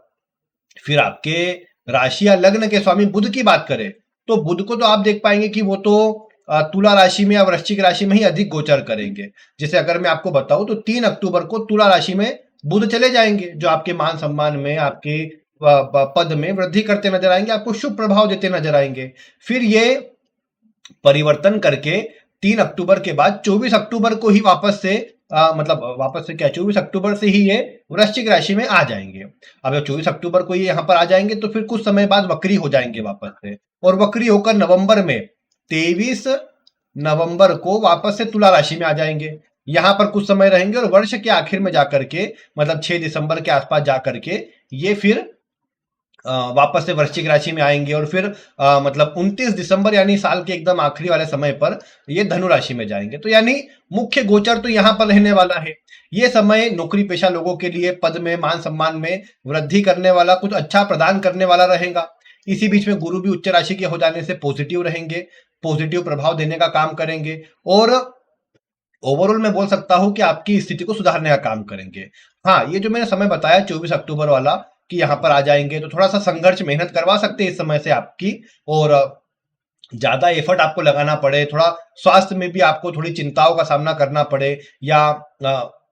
फिर आपके राशि या लग्न के स्वामी बुध की बात करें तो बुध को तो आप देख पाएंगे कि वो तो तुला राशि में या वृश्चिक राशि में ही अधिक गोचर करेंगे। जैसे अगर मैं आपको बताऊं तो 3 अक्टूबर को तुला राशि में बुध चले जाएंगे, जो आपके मान सम्मान में, आपके पद में वृद्धि करते नजर आएंगे, आपको शुभ प्रभाव देते नजर आएंगे। फिर ये परिवर्तन करके 3 अक्टूबर के बाद 24 अक्टूबर को ही वापस से मतलब वापस से क्या 24 अक्टूबर से ही ये वृश्चिक राशि में आ जाएंगे। अब जब 24 अक्टूबर को ये यहाँ पर आ जाएंगे तो फिर कुछ समय बाद वक्री हो जाएंगे वापस से, और वक्री होकर नवंबर में 23 नवंबर को वापस से तुला राशि में आ जाएंगे। यहाँ पर कुछ समय रहेंगे और वर्ष के आखिर में जाकर के, मतलब 6 दिसंबर के आसपास जाकर के ये फिर वापस से वृश्चिक राशि में आएंगे, और फिर मतलब 29 दिसंबर यानी साल के एकदम आखिरी वाले समय पर ये धनु राशि में जाएंगे। तो यानी मुख्य गोचर तो यहाँ पर रहने वाला है। ये समय नौकरी पेशा लोगों के लिए पद में, मान सम्मान में वृद्धि करने वाला, कुछ अच्छा प्रदान करने वाला रहेगा। इसी बीच में गुरु भी उच्च राशि के हो जाने से पॉजिटिव रहेंगे, पॉजिटिव प्रभाव देने का काम करेंगे, और ओवरऑल मैं बोल सकता हूं कि आपकी स्थिति को सुधारने का काम करेंगे। हाँ, ये जो मैंने समय बताया 24 अक्टूबर वाला कि यहाँ पर आ जाएंगे, तो थोड़ा सा संघर्ष, मेहनत करवा सकते हैं इस समय से आपकी, और ज्यादा एफर्ट आपको लगाना पड़े, थोड़ा स्वास्थ्य में भी आपको थोड़ी चिंताओं का सामना करना पड़े, या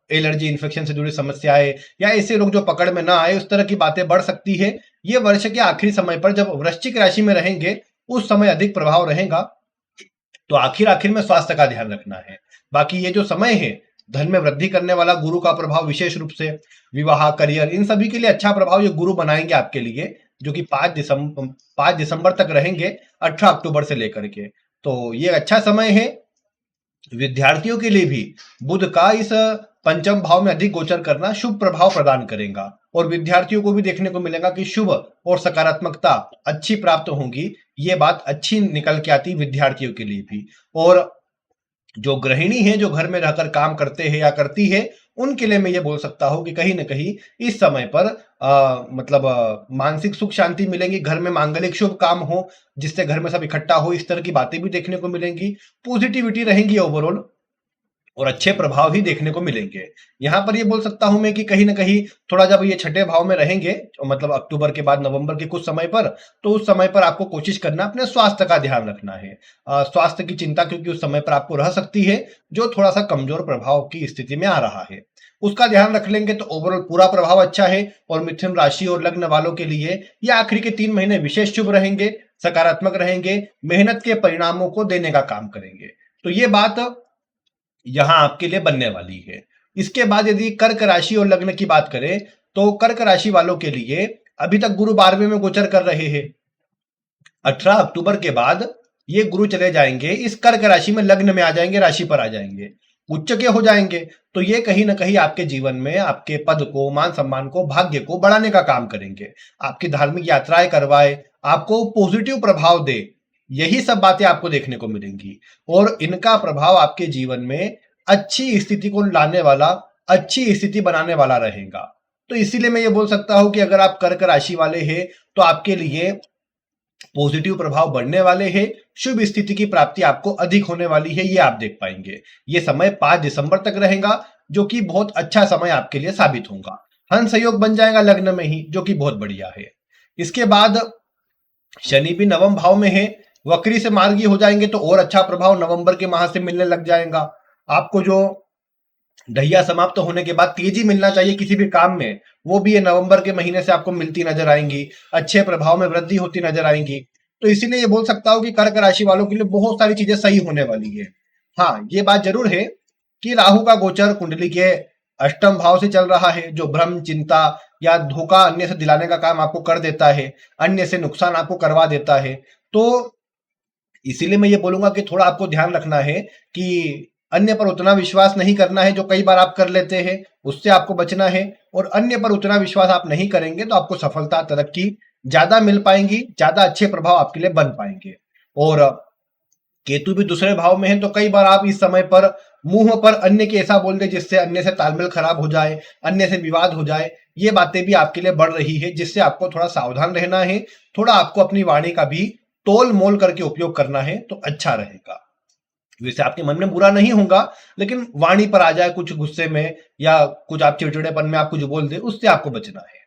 एलर्जी इन्फेक्शन से जुड़ी समस्याएं, या ऐसे रोग जो पकड़ में ना आए, उस तरह की बातें बढ़ सकती है। ये वर्ष के आखिरी समय पर जब वृश्चिक राशि में रहेंगे उस समय अधिक प्रभाव रहेगा। तो आखिर में स्वास्थ्य का ध्यान रखना है। बाकी ये जो समय है धन में वृद्धि करने वाला गुरु का प्रभाव, विशेष रूप से विवाह, करियर, इन सभी के लिए अच्छा प्रभाव ये गुरु बनाएंगे आपके लिए, जो कि 5 दिसंबर तक रहेंगे 18 अक्टूबर से लेकर के। तो ये अच्छा समय है। विद्यार्थियों के लिए भी बुध का इस पंचम भाव में अधिक गोचर करना शुभ प्रभाव प्रदान करेगा, और विद्यार्थियों को भी देखने को मिलेगा कि शुभ और सकारात्मकता अच्छी प्राप्त होगी। ये बात अच्छी निकल के आती विद्यार्थियों के लिए भी। और जो गृहिणी है, जो घर में रहकर काम करते हैं या करती है, उनके लिए मैं ये बोल सकता हूं कि कहीं ना कहीं इस समय पर मतलब मानसिक सुख शांति मिलेगी, घर में मांगलिक शुभ काम हो जिससे घर में सब इकट्ठा हो, इस तरह की बातें भी देखने को मिलेंगी, पॉजिटिविटी रहेंगी ओवरऑल। और अच्छे प्रभाव ही देखने को मिलेंगे। यहाँ पर ये बोल सकता हूं मैं कि कहीं ना कहीं थोड़ा जब ये छठे भाव में रहेंगे, मतलब अक्टूबर के बाद नवंबर के कुछ समय पर, तो उस समय पर आपको कोशिश करना अपने स्वास्थ्य का ध्यान रखना है। स्वास्थ्य की चिंता क्योंकि उस समय पर आपको रह सकती है, जो थोड़ा सा कमजोर प्रभाव की स्थिति में आ रहा है, उसका ध्यान रख लेंगे तो ओवरऑल पूरा प्रभाव अच्छा है। और मिथुन राशि और लग्न वालों के लिए ये आखिरी के 3 महीने विशेष शुभ रहेंगे, सकारात्मक रहेंगे, मेहनत के परिणामों को देने का काम करेंगे। तो ये बात यहां आपके लिए बनने वाली है। इसके बाद यदि कर्क राशि और लग्न की बात करें, तो कर्क राशि वालों के लिए अभी तक गुरु 12वें में गोचर कर रहे हैं। 18 अक्टूबर के बाद ये गुरु चले जाएंगे, इस कर्क राशि में लग्न में आ जाएंगे, राशि पर आ जाएंगे, उच्च के हो जाएंगे। तो ये कहीं ना कहीं आपके जीवन में आपके पद को, मान सम्मान को, भाग्य को बढ़ाने का काम करेंगे, आपकी धार्मिक यात्राएं करवाए, आपको पॉजिटिव प्रभाव दे, यही सब बातें आपको देखने को मिलेंगी। और इनका प्रभाव आपके जीवन में अच्छी स्थिति को लाने वाला, अच्छी स्थिति बनाने वाला रहेगा। तो इसीलिए मैं ये बोल सकता हूं कि अगर आप कर्क राशि वाले हैं तो आपके लिए पॉजिटिव प्रभाव बढ़ने वाले हैं, शुभ स्थिति की प्राप्ति आपको अधिक होने वाली है, ये आप देख पाएंगे। ये समय 5 दिसंबर तक रहेगा, जो कि बहुत अच्छा समय आपके लिए साबित होगा। हंस योग बन जाएगा लग्न में ही, जो कि बहुत बढ़िया है। इसके बाद शनि भी नवम भाव में है, वक्री से मार्गी हो जाएंगे, तो और अच्छा प्रभाव नवंबर के माह से मिलने लग जाएगा। आपको जो ढैया समाप्त होने के बाद तेजी मिलना चाहिए किसी भी काम में, वो भी ये नवंबर के महीने से आपको मिलती नजर आएंगी, अच्छे प्रभाव में वृद्धि होती नजर आएंगी। तो इसीलिए ये बोल सकता हूं कि कर्क राशि वालों के लिए बहुत सारी चीजें सही होने वाली है। हाँ, ये बात जरूर है कि राहु का गोचर कुंडली के अष्टम भाव से चल रहा है, जो भ्रम, चिंता या धोखा अन्य से दिलाने का काम आपको कर देता है, अन्य से नुकसान आपको करवा देता है। तो इसीलिए मैं ये बोलूंगा कि थोड़ा आपको ध्यान रखना है कि अन्य पर उतना विश्वास नहीं करना है जो कई बार आप कर लेते हैं, उससे आपको बचना है। और अन्य पर उतना विश्वास आप नहीं करेंगे तो आपको सफलता, तरक्की ज्यादा मिल पाएंगी, ज्यादा अच्छे प्रभाव आपके लिए बन पाएंगे। और केतु भी दूसरे भाव में है, तो कई बार आप इस समय पर मुंह पर अन्य के ऐसा बोल दे जिससे अन्य से तालमेल खराब हो जाए, अन्य से विवाद हो जाए, ये बातें भी आपके लिए बढ़ रही है, जिससे आपको थोड़ा सावधान रहना है। थोड़ा आपको अपनी वाणी का भी तोल मोल करके उपयोग करना है तो अच्छा रहेगा। वैसे आपके मन में बुरा नहीं होगा, लेकिन वाणी पर आ जाए कुछ गुस्से में या कुछ आप चिड़चिड़ेपन में आप कुछ बोल दे, उससे आपको बचना है।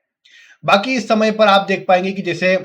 बाकी इस समय पर आप देख पाएंगे कि जैसे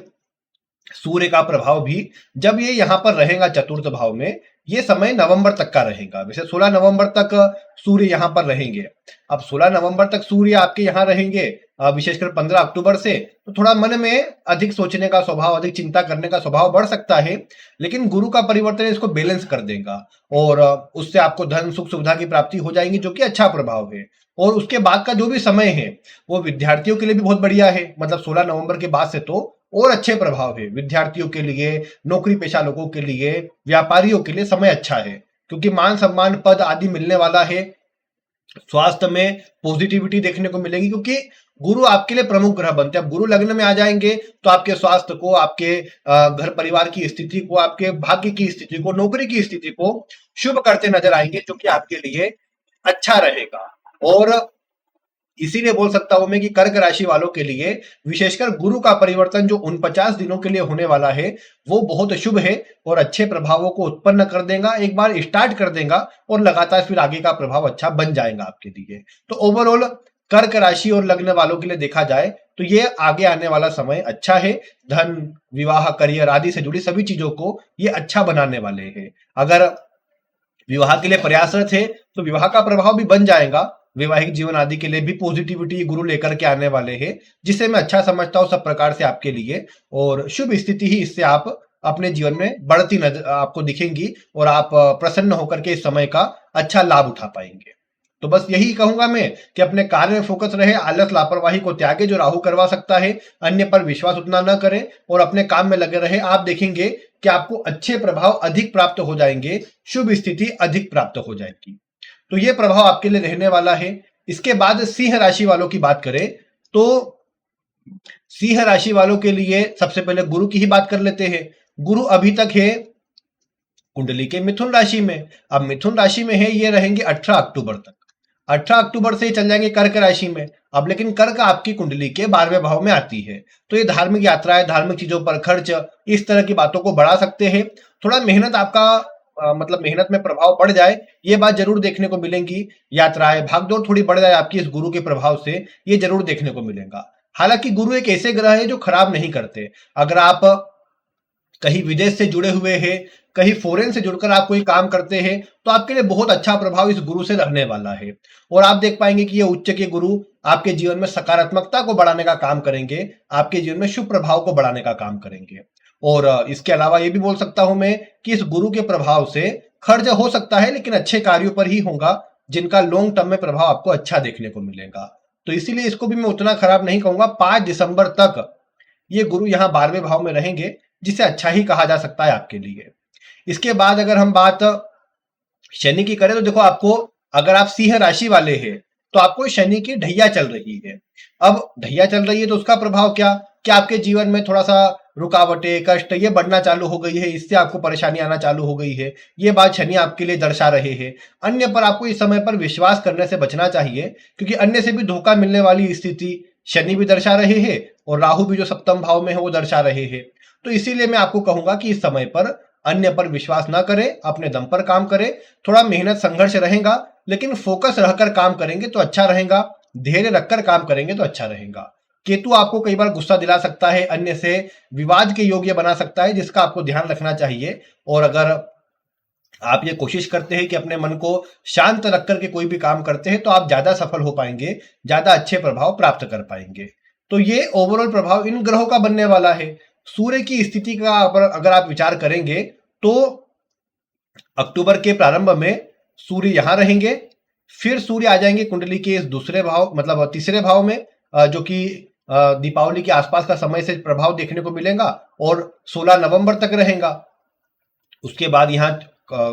सूर्य का प्रभाव भी जब ये यहां पर रहेगा चतुर्थ भाव में, ये समय नवंबर तक का रहेगा। वैसे 16 नवंबर तक सूर्य यहां पर रहेंगे। अब 16 नवंबर तक सूर्य आपके यहां रहेंगे, विशेषकर 15 अक्टूबर से, तो थोड़ा मन में अधिक सोचने का स्वभाव, अधिक चिंता करने का स्वभाव बढ़ सकता है। लेकिन गुरु का परिवर्तन इसको बैलेंस कर देगा और उससे आपको धन, सुख, सुविधा की प्राप्ति हो जाएगी, जो कि अच्छा प्रभाव है। और उसके बाद का जो भी समय है वो विद्यार्थियों के लिए भी बहुत बढ़िया है। मतलब 16 नवंबर के बाद से तो और अच्छे प्रभाव है विद्यार्थियों के लिए, नौकरी पेशा लोगों के लिए, व्यापारियों के लिए समय अच्छा है, क्योंकि मान सम्मान, पद आदि मिलने वाला है। स्वास्थ्य में पॉजिटिविटी देखने को मिलेगी, क्योंकि गुरु आपके लिए प्रमुख ग्रह बनते हैं। अब गुरु लग्न में आ जाएंगे तो आपके स्वास्थ्य को, आपके घर परिवार की स्थिति को, आपके भाग्य की स्थिति को, नौकरी की स्थिति को शुभ करते नजर आएंगे, जो कि आपके लिए अच्छा रहेगा। और इसीलिए बोल सकता हूं मैं कि कर्क राशि वालों के लिए विशेषकर गुरु का परिवर्तन जो 49 दिनों के लिए होने वाला है, वो बहुत शुभ है और अच्छे प्रभावों को उत्पन्न कर देगा। एक बार स्टार्ट कर देगा और लगातार फिर आगे का प्रभाव अच्छा बन जाएगा आपके लिए। तो ओवरऑल कर्क राशि और लग्न वालों के लिए देखा जाए तो ये आगे आने वाला समय अच्छा है। धन, विवाह, करियर आदि से जुड़ी सभी चीजों को ये अच्छा बनाने वाले हैं। अगर विवाह के लिए प्रयासरत है तो विवाह का प्रभाव भी बन जाएगा। वैवाहिक जीवन आदि के लिए भी पॉजिटिविटी गुरु लेकर के आने वाले हैं, जिसे मैं अच्छा समझता हूं सब प्रकार से आपके लिए। और शुभ स्थिति ही इससे आप अपने जीवन में बढ़ती नजर आपको दिखेंगी और आप प्रसन्न होकर के इस समय का अच्छा लाभ उठा पाएंगे। तो बस यही कहूंगा मैं कि अपने कार्य में फोकस रहे, आलस लापरवाही को त्यागे जो राहु करवा सकता है, अन्य पर विश्वास उतना न करें और अपने काम में लगे रहे। आप देखेंगे कि आपको अच्छे प्रभाव अधिक प्राप्त हो जाएंगे, शुभ स्थिति अधिक प्राप्त हो जाएगी। तो ये प्रभाव आपके लिए रहने वाला है। इसके बाद सिंह राशि वालों की बात करें तो सिंह राशि वालों के लिए सबसे पहले गुरु की ही बात कर लेते हैं। गुरु अभी तक है कुंडली के मिथुन राशि में। अब मिथुन राशि में है, ये रहेंगे 18 अक्टूबर तक। 18 अक्टूबर से ही चल जाएंगे कर्क राशि में। अब लेकिन कर्क आपकी कुंडली के 12वें भाव में आती है, तो ये धार्मिक यात्राएं, धार्मिक चीजों पर खर्च, इस तरह की बातों को बढ़ा सकते हैं। थोड़ा मेहनत आपका मतलब मेहनत में प्रभाव बढ़ जाए, ये बात जरूर देखने को मिलेंगी। यात्राएं, भागदौड़ थोड़ी बढ़ जाए आपकी इस गुरु के प्रभाव से, ये जरूर देखने को मिलेगा। हालांकि गुरु एक ऐसे ग्रह है जो खराब नहीं करते। अगर आप कहीं विदेश से जुड़े हुए हैं, कहीं फॉरेन से जुड़कर आप कोई काम करते हैं, तो आपके लिए बहुत अच्छा प्रभाव इस गुरु से रहने वाला है। और आप देख पाएंगे कि ये उच्च के गुरु आपके जीवन में सकारात्मकता को बढ़ाने का काम करेंगे, आपके जीवन में शुभ प्रभाव को बढ़ाने का काम करेंगे। और इसके अलावा ये भी बोल सकता हूं मैं कि इस गुरु के प्रभाव से खर्च हो सकता है, लेकिन अच्छे कार्यों पर ही होगा, जिनका लॉन्ग टर्म में प्रभाव आपको अच्छा देखने को मिलेगा। तो इसीलिए इसको भी मैं उतना खराब नहीं कहूंगा। 5 दिसंबर तक ये गुरु यहाँ 12वें भाव में रहेंगे, जिसे अच्छा ही कहा जा सकता है आपके लिए। इसके बाद अगर हम बात शनि की करें, तो देखो आपको, अगर आप सिंह राशि वाले हैं, तो आपको शनि की ढैया चल रही है। अब ढैया चल रही है तो उसका प्रभाव क्या, कि आपके जीवन में थोड़ा सा रुकावटें, कष्ट ये बढ़ना चालू हो गई है, इससे आपको परेशानी आना चालू हो गई है। ये बात शनि आपके लिए दर्शा रहे हैं। अन्य पर आपको इस समय पर विश्वास करने से बचना चाहिए, क्योंकि अन्य से भी धोखा मिलने वाली स्थिति शनि भी दर्शा रहे हैं, और राहु भी जो सप्तम भाव में है वो दर्शा रहे हैं। तो इसीलिए मैं आपको कहूंगा कि इस समय पर अन्य पर विश्वास ना करें, अपने दम पर काम करें। थोड़ा मेहनत संघर्ष रहेगा, लेकिन फोकस रहकर काम करेंगे तो अच्छा रहेगा, धैर्य रखकर काम करेंगे तो अच्छा रहेगा। केतु आपको कई बार गुस्सा दिला सकता है, अन्य से विवाद के योग्य बना सकता है, जिसका आपको ध्यान रखना चाहिए। और अगर आप ये कोशिश करते हैं कि अपने मन को शांत रख करके कोई भी काम करते हैं, तो आप ज्यादा सफल हो पाएंगे, ज्यादा अच्छे प्रभाव प्राप्त कर पाएंगे। तो ये ओवरऑल प्रभाव इन ग्रहों का बनने वाला है। सूर्य की स्थिति का अगर आप विचार करेंगे, तो अक्टूबर के प्रारंभ में सूर्य यहां रहेंगे, फिर सूर्य आ जाएंगे कुंडली के इस दूसरे भाव, मतलब तीसरे भाव में, जो कि दीपावली के आसपास का समय से प्रभाव देखने को मिलेगा, और 16 नवंबर तक रहेगा। उसके बाद यहाँ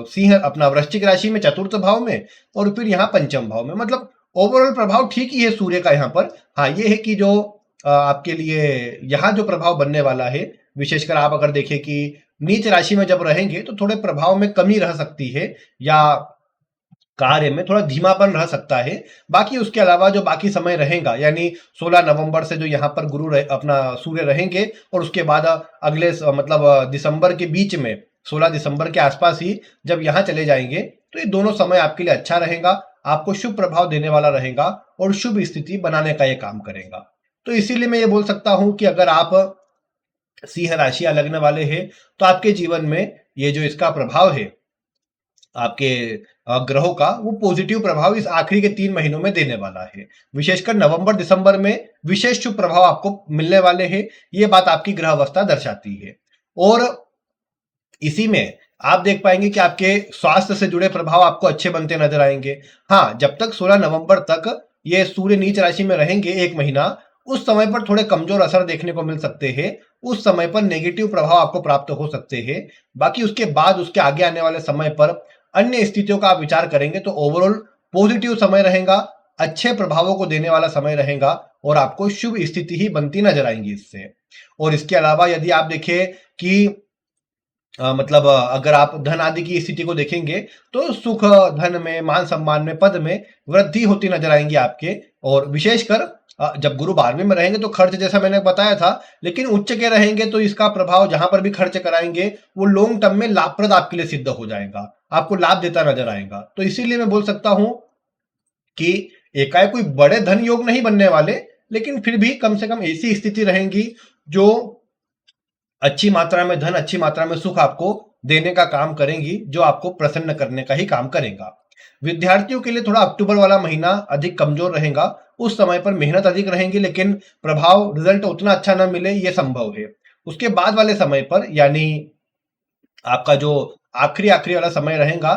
सिंह अपना वृश्चिक राशि में चतुर्थ भाव में, और फिर यहाँ पंचम भाव में। मतलब ओवरऑल प्रभाव ठीक ही है सूर्य का यहाँ पर। हाँ, ये है कि जो आपके लिए यहाँ जो प्रभाव बनने वाला है, विशेषकर आप अगर देखें कि नीच राशि में जब रहेंगे तो थोड़े प्रभाव में कमी रह सकती है, या कार्य में थोड़ा धीमापन रह सकता है। बाकी उसके अलावा जो बाकी समय रहेगा, यानी 16 नवंबर से जो यहाँ पर अपना सूर्य रहेंगे, और उसके बाद अगले मतलब दिसंबर के बीच में 16 दिसंबर के आसपास ही जब यहाँ चले जाएंगे, तो ये दोनों समय आपके लिए अच्छा रहेगा, आपको शुभ प्रभाव देने वाला रहेगा, और शुभ स्थिति बनाने का ये काम करेगा। तो इसीलिए मैं ये बोल सकता हूं कि अगर आप सिंह राशि या लग्न वाले हैं, तो आपके जीवन में ये जो इसका प्रभाव है आपके ग्रहों का, वो पॉजिटिव प्रभाव इस आखिरी के 3 महीनों में देने वाला है। विशेषकर नवंबर दिसंबर में विशेष शुभ प्रभाव आपको मिलने वाले हैं। ये बात आपकी ग्रह अवस्था दर्शाती है। और इसी में आप देख पाएंगे कि आपके स्वास्थ्य से जुड़े प्रभाव आपको अच्छे बनते नजर आएंगे। हाँ, जब तक 16 नवंबर तक ये सूर्य नीच राशि में रहेंगे 1 महीना, उस समय पर थोड़े कमजोर असर देखने को मिल सकते हैं। उस समय पर नेगेटिव प्रभाव आपको प्राप्त हो सकते हैं। बाकी उसके बाद उसके आगे आने वाले समय पर अन्य स्थितियों का आप विचार करेंगे तो ओवरऑल पॉजिटिव समय रहेगा, अच्छे प्रभावों को देने वाला समय रहेगा, और आपको शुभ स्थिति ही बनती नजर आएंगी इससे। और इसके अलावा यदि आप देखें कि मतलब अगर आप धन आदि की स्थिति को देखेंगे, तो सुख, धन में, मान सम्मान में, पद में वृद्धि होती नजर आएंगी आपके। और विशेषकर जब गुरु 12वें में रहेंगे तो खर्च जैसा मैंने बताया था, लेकिन उच्च के रहेंगे तो इसका प्रभाव जहां पर भी खर्च कराएंगे वो लॉन्ग टर्म में लाभप्रद आपके लिए सिद्ध हो जाएगा, आपको लाभ देता नजर आएगा। तो इसीलिए मैं बोल सकता हूं कि एकाएक कोई बड़े धन योग नहीं बनने वाले, लेकिन फिर भी कम से कम ऐसी स्थिति रहेंगी जो अच्छी मात्रा में धन, अच्छी मात्रा में सुख आपको देने का काम करेंगी, जो आपको प्रसन्न करने का ही काम करेगा। विद्यार्थियों के लिए थोड़ा अक्टूबर वाला महीना अधिक कमजोर रहेगा। उस समय पर मेहनत अधिक रहेंगी, लेकिन प्रभाव, रिजल्ट उतना अच्छा ना मिले, ये संभव है। उसके बाद वाले समय पर, यानी आपका जो आखिरी आखिरी वाला समय रहेगा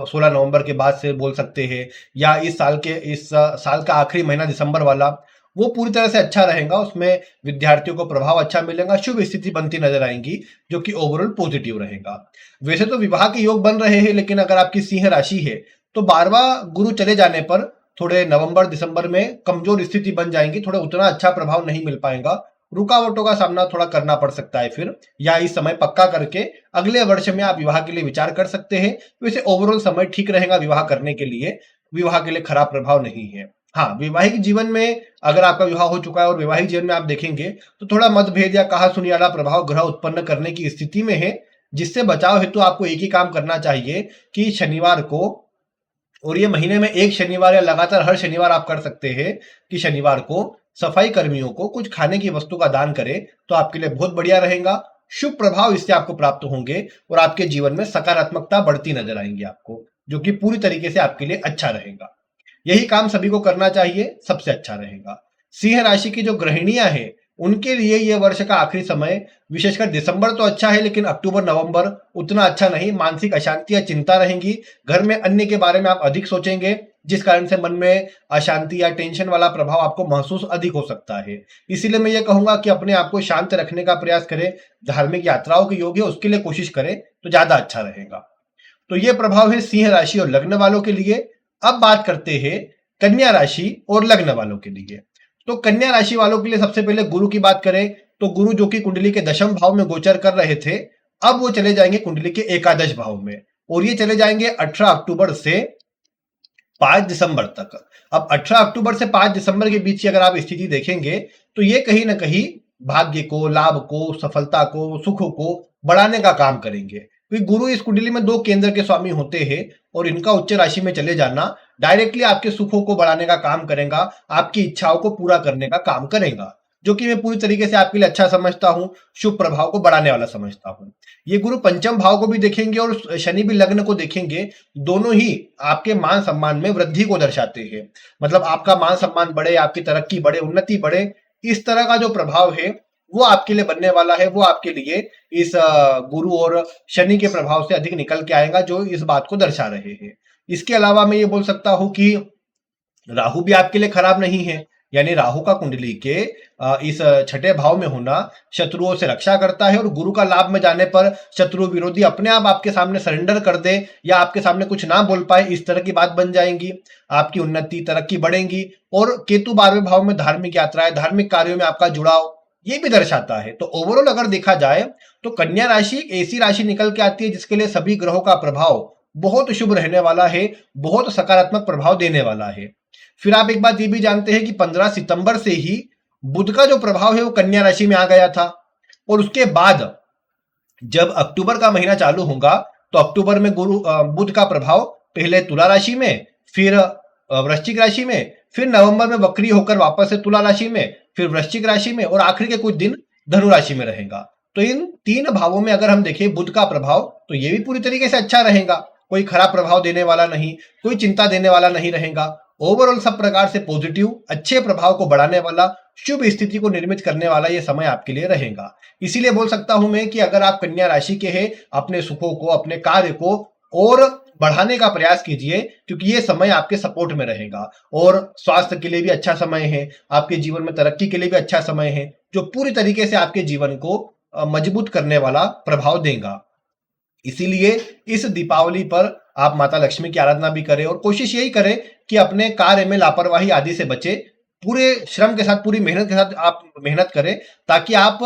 16 नवंबर के बाद से बोल सकते हैं, या इस साल का आखिरी महीना दिसंबर वाला, वो पूरी तरह से अच्छा रहेगा। उसमें विद्यार्थियों को प्रभाव अच्छा मिलेगा, शुभ स्थिति बनती नजर आएंगी, जो कि ओवरऑल पॉजिटिव रहेगा। वैसे तो विवाह के योग बन रहे हैं, लेकिन अगर आपकी सिंह राशि है तो 12वां गुरु चले जाने पर थोड़े नवंबर दिसंबर में कमजोर स्थिति बन जाएंगी, थोड़ा उतना अच्छा प्रभाव नहीं मिल पाएगा, रुकावटों का सामना थोड़ा करना पड़ सकता है फिर, या इस समय पक्का करके अगले वर्ष में आप विवाह के लिए विचार कर सकते हैं। वैसे ओवरऑल समय ठीक रहेगा विवाह करने के लिए, विवाह के लिए खराब प्रभाव नहीं है। हाँ, वैवाहिक जीवन में अगर आपका विवाह हो चुका है और वैवाहिक जीवन में आप देखेंगे तो थोड़ा मतभेद या कहा सुनी वाला प्रभाव ग्रह उत्पन्न करने की स्थिति में है, जिससे बचाव हेतु आपको एक ही काम करना चाहिए कि शनिवार को, और ये महीने में एक शनिवार या लगातार हर शनिवार आप कर सकते हैं कि शनिवार को सफाई कर्मियों को कुछ खाने की वस्तु का दान करें, तो आपके लिए बहुत बढ़िया रहेगा। शुभ प्रभाव इससे आपको प्राप्त होंगे और आपके जीवन में सकारात्मकता बढ़ती नजर आएंगी आपको, जो कि पूरी तरीके से आपके लिए अच्छा रहेगा। यही काम सभी को करना चाहिए, सबसे अच्छा रहेगा। सिंह राशि की जो गृहिणियां हैं उनके लिए यह वर्ष का आखिरी समय, विशेषकर दिसंबर तो अच्छा है, लेकिन अक्टूबर नवंबर उतना अच्छा नहीं। मानसिक अशांति या चिंता रहेंगी, घर में अन्य के बारे में आप अधिक सोचेंगे, जिस कारण से मन में अशांति या टेंशन वाला प्रभाव आपको महसूस अधिक हो सकता है। इसीलिए मैं ये कहूंगा कि अपने आप को शांत रखने का प्रयास करें। धार्मिक यात्राओं के योग है उसके लिए कोशिश करें तो ज्यादा अच्छा रहेगा। तो ये प्रभाव है सिंह राशि और लग्न वालों के लिए। अब बात करते हैं कन्या राशि और लग्न वालों के लिए। तो कन्या राशि वालों के लिए सबसे पहले गुरु की बात करें तो गुरु जो कि कुंडली के दशम भाव में गोचर कर रहे थे, अब वो चले जाएंगे कुंडली के एकादश भाव में, और ये चले जाएंगे 18 अक्टूबर से 5 दिसंबर तक। अब 18 अक्टूबर से 5 दिसंबर के बीच की अगर आप स्थिति देखेंगे तो ये कहीं ना कहीं भाग्य को, लाभ को, सफलता को, सुखों को बढ़ाने का काम करेंगे, क्योंकि गुरु इस कुंडली में 2 केंद्र के स्वामी होते हैं और इनका उच्च राशि में चले जाना डायरेक्टली आपके सुखों को बढ़ाने का काम करेगा, आपकी इच्छाओं को पूरा करने का काम करेगा, जो कि मैं पूरी तरीके से आपके लिए अच्छा समझता हूं, शुभ प्रभाव को बढ़ाने वाला समझता हूं। ये गुरु पंचम भाव को भी देखेंगे और शनि भी लग्न को देखेंगे, दोनों ही आपके मान सम्मान में वृद्धि को दर्शाते हैं। मतलब आपका मान सम्मान बढ़े, आपकी तरक्की बढ़े, उन्नति बढ़े, इस तरह का जो प्रभाव है वो आपके लिए बनने वाला है। वो आपके लिए इस गुरु और शनि के प्रभाव से अधिक निकल के आएगा, जो इस बात को दर्शा रहे हैं। इसके अलावा मैं ये बोल सकता हूं कि राहु भी आपके लिए खराब नहीं है। यानी राहु का कुंडली के इस छठे भाव में होना शत्रुओं से रक्षा करता है, और गुरु का लाभ में जाने पर शत्रु विरोधी अपने आप आपके सामने सरेंडर कर दे या आपके सामने कुछ ना बोल पाए, इस तरह की बात बन जाएंगी। आपकी उन्नति, तरक्की बढ़ेगी। और केतु 12वें भाव में धार्मिक यात्राएं, धार्मिक कार्यों में आपका जुड़ाव, ये भी दर्शाता है। तो ओवरऑल अगर देखा जाए तो कन्या राशि एक ऐसी राशि निकल के आती है जिसके लिए सभी ग्रहों का प्रभाव बहुत शुभ रहने वाला है, बहुत सकारात्मक प्रभाव देने वाला है। फिर आप एक बात ये भी जानते हैं कि 15 सितंबर से ही बुध का जो प्रभाव है वो कन्या राशि में आ गया था, और उसके बाद जब अक्टूबर का महीना चालू होगा तो अक्टूबर में बुध का प्रभाव पहले तुला राशि में, फिर वृश्चिक राशि में, फिर नवंबर में वक्री होकर वापस से तुला राशि में, फिर वृश्चिक राशि में, और आखिर के कुछ दिन धनु राशि में रहेगा। तो इन 3 भावों में अगर हम देखें बुध का प्रभाव, तो ये भी पूरी तरीके से अच्छा रहेगा, कोई खराब प्रभाव देने वाला नहीं, कोई चिंता देने वाला नहीं रहेगा। ओवरऑल सब प्रकार से पॉजिटिव, अच्छे प्रभाव को बढ़ाने वाला, शुभ स्थिति को निर्मित करने वाला ये समय आपके लिए रहेगा। इसीलिए बोल सकता हूं मैं कि अगर आप कन्या राशि के हैं, अपने सुखों को, अपने कार्य को और बढ़ाने का प्रयास कीजिए, क्योंकि ये समय आपके सपोर्ट में रहेगा। और स्वास्थ्य के लिए भी अच्छा समय है, आपके जीवन में तरक्की के लिए भी अच्छा समय है, जो पूरी तरीके से आपके जीवन को मजबूत करने वाला प्रभाव देगा। इसीलिए इस दीपावली पर आप माता लक्ष्मी की आराधना भी करें, और कोशिश यही करें कि अपने कार्य में लापरवाही आदि से बचे, पूरे श्रम के साथ, पूरी मेहनत के साथ आप मेहनत करें, ताकि आप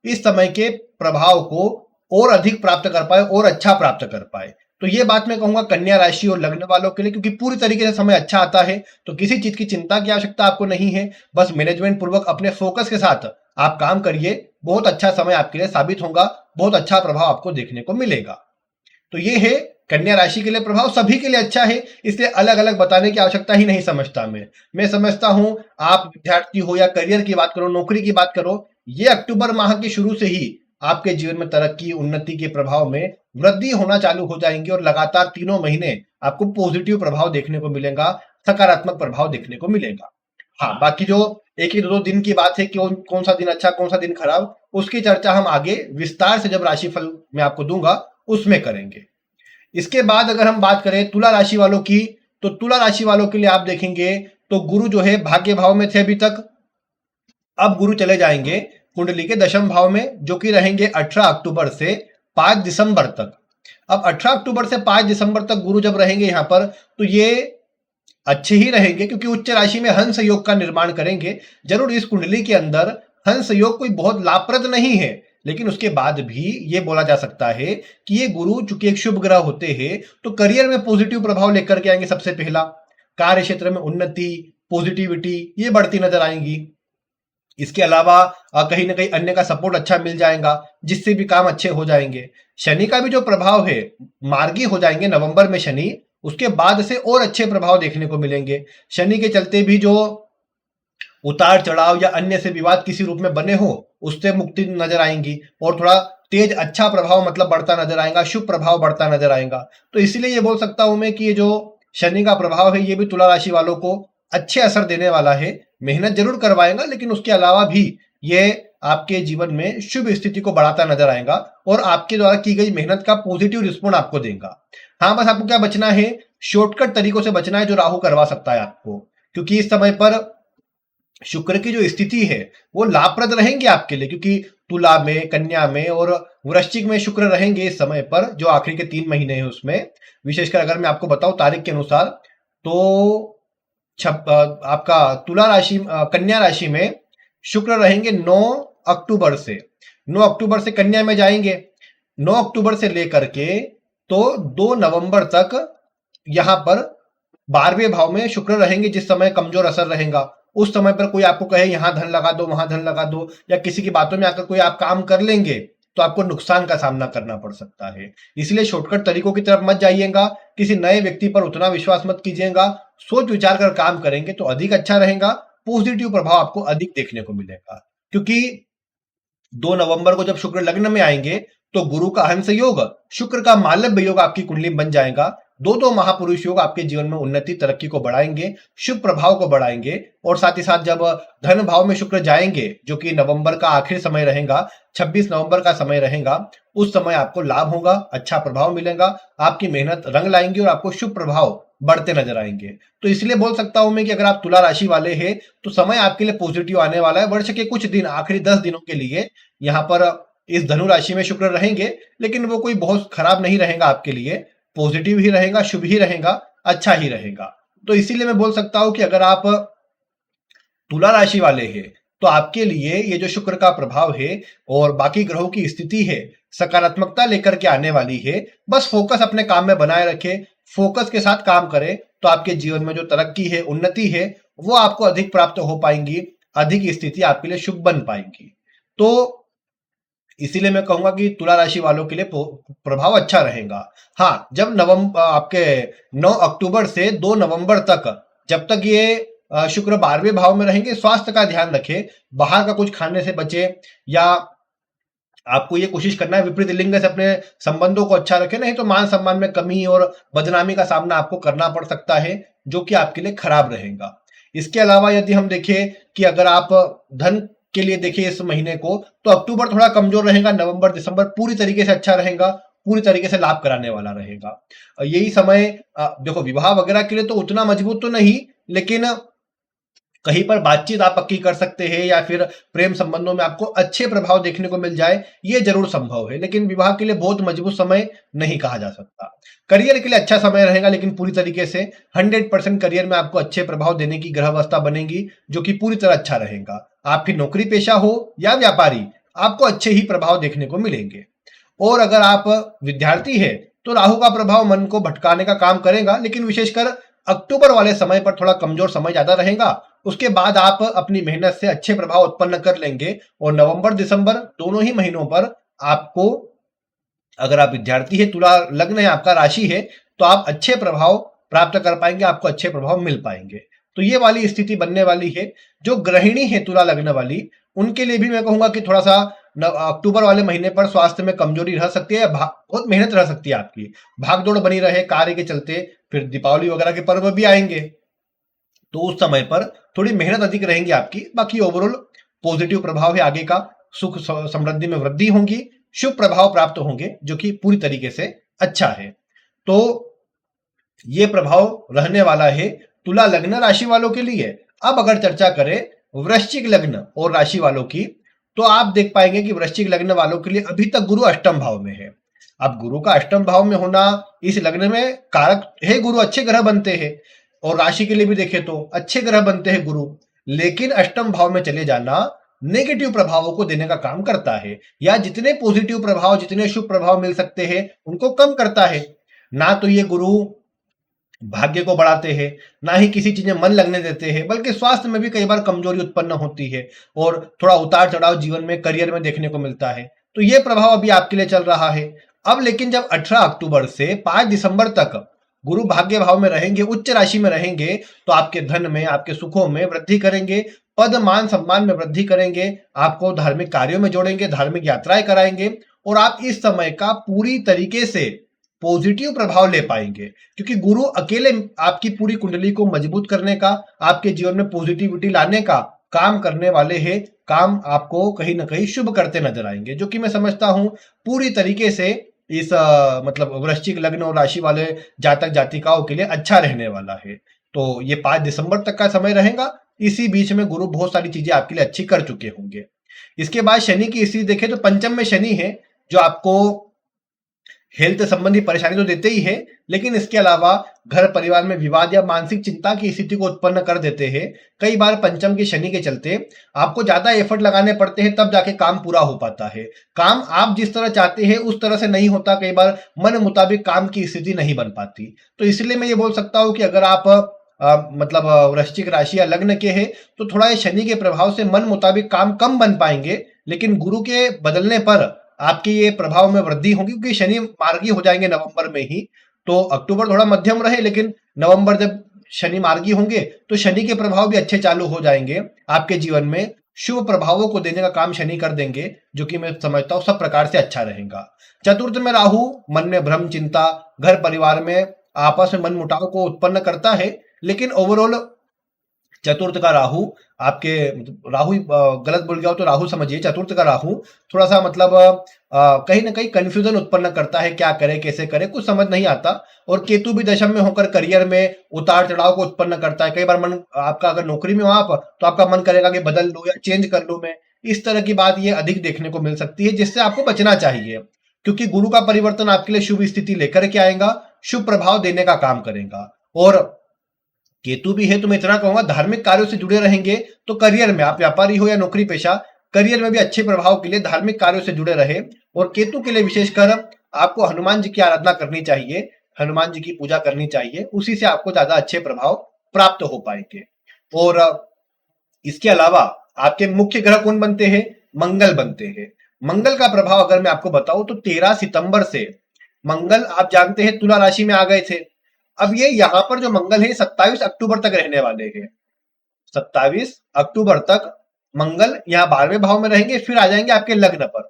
इस समय के प्रभाव को और अधिक प्राप्त कर पाए और अच्छा प्राप्त कर पाए। तो ये बात मैं कहूंगा कन्या राशि और लग्न वालों के लिए, क्योंकि पूरी तरीके से समय अच्छा आता है, तो किसी चीज की चिंता की आवश्यकता आपको नहीं है। बस मैनेजमेंट पूर्वक अपने फोकस के साथ आप काम करिए, बहुत अच्छा समय आपके लिए साबित होगा, बहुत अच्छा प्रभाव आपको देखने को मिलेगा। तो ये है कन्या राशि के लिए प्रभाव, सभी के लिए अच्छा है, इसलिए अलग अलग बताने की आवश्यकता ही नहीं समझता मैं समझता हूं आप विद्यार्थी हो या करियर की बात करो, नौकरी की बात करो, ये अक्टूबर माह के शुरू से ही आपके जीवन में तरक्की, उन्नति के प्रभाव में वृद्धि होना चालू हो जाएंगी, और लगातार 3 महीने आपको पॉजिटिव प्रभाव देखने को मिलेगा, सकारात्मक प्रभाव देखने को मिलेगा। हाँ, बाकी जो एक ही 2 दिन की बात है कि कौन सा दिन अच्छा, कौन सा दिन खराब, उसकी चर्चा हम आगे विस्तार से जब राशिफल मैं आपको दूंगा उसमें करेंगे। इसके बाद अगर हम बात करें तुला राशि वालों की, तो तुला राशि वालों के लिए आप देखेंगे तो गुरु जो है भाग्य भाव में थे अभी तक, अब गुरु चले जाएंगे कुंडली के दशम भाव में, जो कि रहेंगे 18 अक्टूबर से 5 दिसंबर तक। अब 18 अक्टूबर से 5 दिसंबर तक गुरु जब रहेंगे यहां पर, तो ये अच्छे ही रहेंगे, क्योंकि उच्च राशि में हंस योग का निर्माण करेंगे। जरूर इस कुंडली के अंदर हंस योग कोई बहुत लाभप्रद नहीं है, लेकिन उसके बाद भी ये बोला जा सकता है कि ये गुरु चूंकि एक शुभ ग्रह होते हैं, तो करियर में पॉजिटिव प्रभाव लेकर के आएंगे। सबसे पहला, कार्य क्षेत्र में उन्नति, पॉजिटिविटी ये बढ़ती नजर आएंगी। इसके अलावा कहीं ना कहीं अन्य का सपोर्ट अच्छा मिल जाएगा, जिससे भी काम अच्छे हो जाएंगे। शनि का भी जो प्रभाव है, मार्गी हो जाएंगे नवंबर में शनि, उसके बाद से और अच्छे प्रभाव देखने को मिलेंगे। शनि के चलते भी जो उतार चढ़ाव या अन्य से विवाद किसी रूप में बने हो, उससे मुक्ति नजर आएंगी और थोड़ा तेज अच्छा प्रभाव मतलब बढ़ता नजर आएगा, शुभ प्रभाव बढ़ता नजर आएगा। तो इसीलिए ये बोल सकता हूं मैं कि ये जो शनि का प्रभाव है, ये भी तुला राशि वालों को अच्छे असर देने वाला है। मेहनत जरूर करवाएगा, लेकिन उसके अलावा भी ये आपके जीवन में शुभ स्थिति को बढ़ाता नजर आएगा और आपके द्वारा की गई मेहनत का पॉजिटिव रिस्पॉन्ड आपको देगा। हाँ, बस आपको क्या बचना है, शॉर्टकट तरीकों से बचना है जो राहु करवा सकता है आपको, क्योंकि इस समय पर शुक्र की जो स्थिति है वो लाभप्रद रहेंगे आपके लिए, क्योंकि तुला में, कन्या में और वृश्चिक में शुक्र रहेंगे इस समय पर, जो आखिरी के 3 महीने हैं उसमें। विशेषकर अगर मैं आपको बताऊं तारीख के अनुसार, तो आपका तुला राशि, कन्या राशि में शुक्र रहेंगे 9 अक्टूबर से। 9 अक्टूबर से कन्या में जाएंगे, 9 अक्टूबर से लेकर के तो 2 नवंबर तक यहां पर 12वें भाव में शुक्र रहेंगे, जिस समय कमजोर असर रहेगा। उस समय पर कोई आपको कहे यहां धन लगा दो, वहां धन लगा दो, या किसी की बातों में आकर कोई आप काम कर लेंगे, तो आपको नुकसान का सामना करना पड़ सकता है। इसलिए शॉर्टकट तरीकों की तरफ मत जाइएगा, किसी नए व्यक्ति पर उतना विश्वास मत कीजिएगा, सोच विचार कर काम करेंगे तो अधिक अच्छा रहेगा, पॉजिटिव प्रभाव आपको अधिक देखने को मिलेगा। क्योंकि 2 नवंबर को जब शुक्र लग्न में आएंगे तो गुरु का हंस योग, शुक्र का मालव्य योग आपकी कुंडली बन जाएगा। दो महापुरुष योग आपके जीवन में उन्नति तरक्की को बढ़ाएंगे, शुभ प्रभाव को बढ़ाएंगे। और साथ ही साथ जब धन भाव में शुक्र जाएंगे, जो कि नवंबर का आखिरी समय रहेगा, 26 नवंबर का समय रहेगा, उस समय आपको लाभ होगा, अच्छा प्रभाव मिलेगा, आपकी मेहनत रंग लाएंगी और आपको शुभ प्रभाव बढ़ते नजर आएंगे। तो इसलिए बोल सकता हूं मैं कि अगर आप तुला राशि वाले हैं तो समय आपके लिए पॉजिटिव आने वाला है। वर्ष के कुछ दिन, आखिरी 10 दिनों के लिए यहाँ पर इस धनु राशि में शुक्र रहेंगे, लेकिन वो कोई बहुत खराब नहीं रहेगा आपके लिए, पॉजिटिव ही रहेगा, शुभ ही रहेगा, अच्छा ही रहेगा। तो इसीलिए मैं बोल सकता हूं कि अगर आप तुला राशि वाले हैं तो आपके लिए ये जो शुक्र का प्रभाव है और बाकी ग्रहों की स्थिति है, सकारात्मकता लेकर के आने वाली है। बस फोकस अपने काम में बनाए रखे, फोकस के साथ काम करें तो आपके जीवन में जो तरक्की है, उन्नति है, वो आपको अधिक प्राप्त हो पाएंगी, अधिक स्थिति आपके लिए शुभ बन पाएंगी। तो इसीलिए मैं कहूंगा कि तुला राशि वालों के लिए प्रभाव अच्छा रहेगा। हाँ, जब नवंबर आपके 9 अक्टूबर से 2 नवंबर तक, जब तक ये शुक्र 12वें भाव में रहेंगे, स्वास्थ्य का ध्यान रखें, बाहर का कुछ खाने से बचे, या आपको ये कोशिश करना है विपरीत लिंग से अपने संबंधों को अच्छा रखें, नहीं तो मान सम्मान में कमी और बदनामी का सामना आपको करना पड़ सकता है, जो कि आपके लिए खराब रहेगा। इसके अलावा यदि हम देखें कि अगर आप धन के लिए देखिए इस महीने को, तो अक्टूबर थोड़ा कमजोर रहेगा, नवंबर दिसंबर पूरी तरीके से अच्छा रहेगा, पूरी तरीके से लाभ कराने वाला रहेगा। यही समय देखो विवाह वगैरह के लिए तो उतना मजबूत तो नहीं, लेकिन कहीं पर बातचीत आप पक्की कर सकते हैं, या फिर प्रेम संबंधों में आपको अच्छे प्रभाव देखने को मिल जाए, ये जरूर संभव है। लेकिन विवाह के लिए बहुत मजबूत समय नहीं कहा जा सकता। करियर के लिए अच्छा समय रहेगा, लेकिन पूरी तरीके से 100% करियर में आपको अच्छे प्रभाव देने की ग्रह अवस्था बनेगी, जो कि पूरी तरह अच्छा रहेगा। आप फिर नौकरी पेशा हो या व्यापारी, आपको अच्छे ही प्रभाव देखने को मिलेंगे। और अगर आप विद्यार्थी है तो राहु का प्रभाव मन को भटकाने का काम करेगा, लेकिन विशेषकर अक्टूबर वाले समय पर थोड़ा कमजोर समय ज्यादा रहेगा। उसके बाद आप अपनी मेहनत से अच्छे प्रभाव उत्पन्न कर लेंगे, और नवंबर दिसंबर दोनों ही महीनों पर आपको, अगर आप विद्यार्थी है, तुला लग्न है आपका, राशि है, तो आप अच्छे प्रभाव प्राप्त कर पाएंगे, आपको अच्छे प्रभाव मिल पाएंगे। तो ये वाली स्थिति बनने वाली है। जो गृहिणी है तुला लग्न वाली, उनके लिए भी मैं कहूंगा कि थोड़ा सा अक्टूबर वाले महीने पर स्वास्थ्य में कमजोरी रह सकती है, बहुत मेहनत रह सकती है आपकी, भागदौड़ बनी रहे कार्य के चलते। फिर दीपावली वगैरह के पर्व भी आएंगे, तो उस समय पर थोड़ी मेहनत अधिक रहेंगी आपकी। बाकी ओवरऑल पॉजिटिव प्रभाव है आगे का, सुख समृद्धि में वृद्धि होगी, शुभ प्रभाव प्राप्त होंगे, जो कि पूरी तरीके से अच्छा है। तो ये प्रभाव रहने वाला है तुला लग्न राशि वालों के लिए। अब अगर चर्चा करें वृश्चिक लग्न और राशि वालों की, तो आप देख पाएंगे कि वृश्चिक लग्न वालों के लिए अभी तक गुरु अष्टम भाव में है। अब गुरु का अष्टम भाव में होना इस लग्न में कारक है, गुरु अच्छे ग्रह बनते हैं, और राशि के लिए भी देखें तो अच्छे ग्रह बनते हैं गुरु, लेकिन अष्टम भाव में चले जाना नेगेटिव प्रभावों को देने का काम करता है, या जितने पॉजिटिव प्रभाव, जितने शुभ प्रभाव मिल सकते हैं, उनको कम करता है। ना तो ये गुरु भाग्य को बढ़ाते हैं, ना ही किसी चीज में मन लगने देते हैं, बल्कि स्वास्थ्य में भी कई बार कमजोरी उत्पन्न होती है, और थोड़ा उतार चढ़ाव जीवन में, करियर में देखने को मिलता है। तो ये प्रभाव अभी आपके लिए चल रहा है। अब लेकिन जब 18 अक्टूबर से 5 दिसंबर तक गुरु भाग्य भाव में रहेंगे, उच्च राशि में रहेंगे, तो आपके धन में, आपके सुखों में वृद्धि करेंगे, पद मान सम्मान में वृद्धि करेंगे, आपको धार्मिक कार्यों में जोड़ेंगे, धार्मिक यात्राएं कराएंगे, और आप इस समय का पूरी तरीके से पॉजिटिव प्रभाव ले पाएंगे, क्योंकि गुरु अकेले आपकी पूरी कुंडली को मजबूत करने का, आपके जीवन में पॉजिटिविटी लाने का काम करने वाले हैं। काम आपको कहीं ना कहीं शुभ करते नजर आएंगे, जो कि मैं समझता हूं पूरी तरीके से इस मतलब वृश्चिक लग्न और राशि वाले जातक जातिकाओं के लिए अच्छा रहने वाला है। तो ये 5 दिसंबर तक का समय रहेगा। इसी बीच में गुरु बहुत सारी चीजें आपके लिए अच्छी कर चुके होंगे। इसके बाद शनि की स्थिति देखें तो पंचम में शनि है, जो आपको हेल्थ संबंधी परेशानी तो देते ही है, लेकिन इसके अलावा घर परिवार में विवाद या मानसिक चिंता की स्थिति को उत्पन्न कर देते हैं। कई बार पंचम के शनि के चलते आपको ज्यादा एफर्ट लगाने पड़ते हैं, तब जाके काम पूरा हो पाता है। काम आप जिस तरह चाहते हैं उस तरह से नहीं होता, कई बार मन मुताबिक काम की स्थिति नहीं बन पाती। तो इसलिए मैं ये बोल सकता हूं कि अगर आप मतलब वृश्चिक राशि या लग्न के हैं तो थोड़ा ये शनि के प्रभाव से मन मुताबिक काम कम बन पाएंगे, लेकिन गुरु के बदलने पर आपके ये प्रभाव में वृद्धि होगी, क्योंकि शनि मार्गी हो जाएंगे नवंबर में ही। तो अक्टूबर थोड़ा मध्यम रहे, लेकिन नवंबर जब शनि मार्गी होंगे तो शनि के प्रभाव भी अच्छे चालू हो जाएंगे। आपके जीवन में शुभ प्रभावों को देने का काम शनि कर देंगे, जो कि मैं समझता हूं सब प्रकार से अच्छा रहेगा। चतुर्थ में राहु मन में भ्रम, चिंता, घर परिवार में आपस में मन मुटाव को उत्पन्न करता है, लेकिन ओवरऑल चतुर्थ का राहु आपके राहु गलत बोल गया हो तो राहु समझिए, चतुर्थ का राहु थोड़ा सा मतलब कहीं ना कहीं कंफ्यूजन उत्पन्न करता है, क्या करे कैसे करे कुछ समझ नहीं आता। और केतु भी दशम में होकर करियर में उतार चढ़ाव को उत्पन्न करता है। कई बार मन आपका, अगर नौकरी में हो आप, तो आपका मन करेगा कि बदल लूं या चेंज कर लूं मैं, इस तरह की बात ये अधिक देखने को मिल सकती है, जिससे आपको बचना चाहिए, क्योंकि गुरु का परिवर्तन आपके लिए शुभ स्थिति लेकर के आएगा, शुभ प्रभाव देने का काम करेगा। और केतु भी है तो मैं इतना कहूंगा धार्मिक कार्यों से जुड़े रहेंगे, तो करियर में आप व्यापारी हो या नौकरी पेशा, करियर में भी अच्छे प्रभाव के लिए धार्मिक कार्यों से जुड़े रहे। और केतु के लिए विशेषकर आपको हनुमान जी की आराधना करनी चाहिए, हनुमान जी की पूजा करनी चाहिए, उसी से आपको ज्यादा अच्छे प्रभाव प्राप्त हो पाएंगे। और इसके अलावा आपके मुख्य ग्रह कौन बनते हैं? मंगल बनते हैं। मंगल का प्रभाव अगर मैं आपको बताऊं तो 13 सितंबर से मंगल, आप जानते हैं, तुला राशि में आ गए थे। अब ये यहां पर जो मंगल है 27 अक्टूबर तक रहने वाले हैं। 27 अक्टूबर तक मंगल यहाँ 12वें भाव में रहेंगे, फिर आ जाएंगे आपके लग्न पर।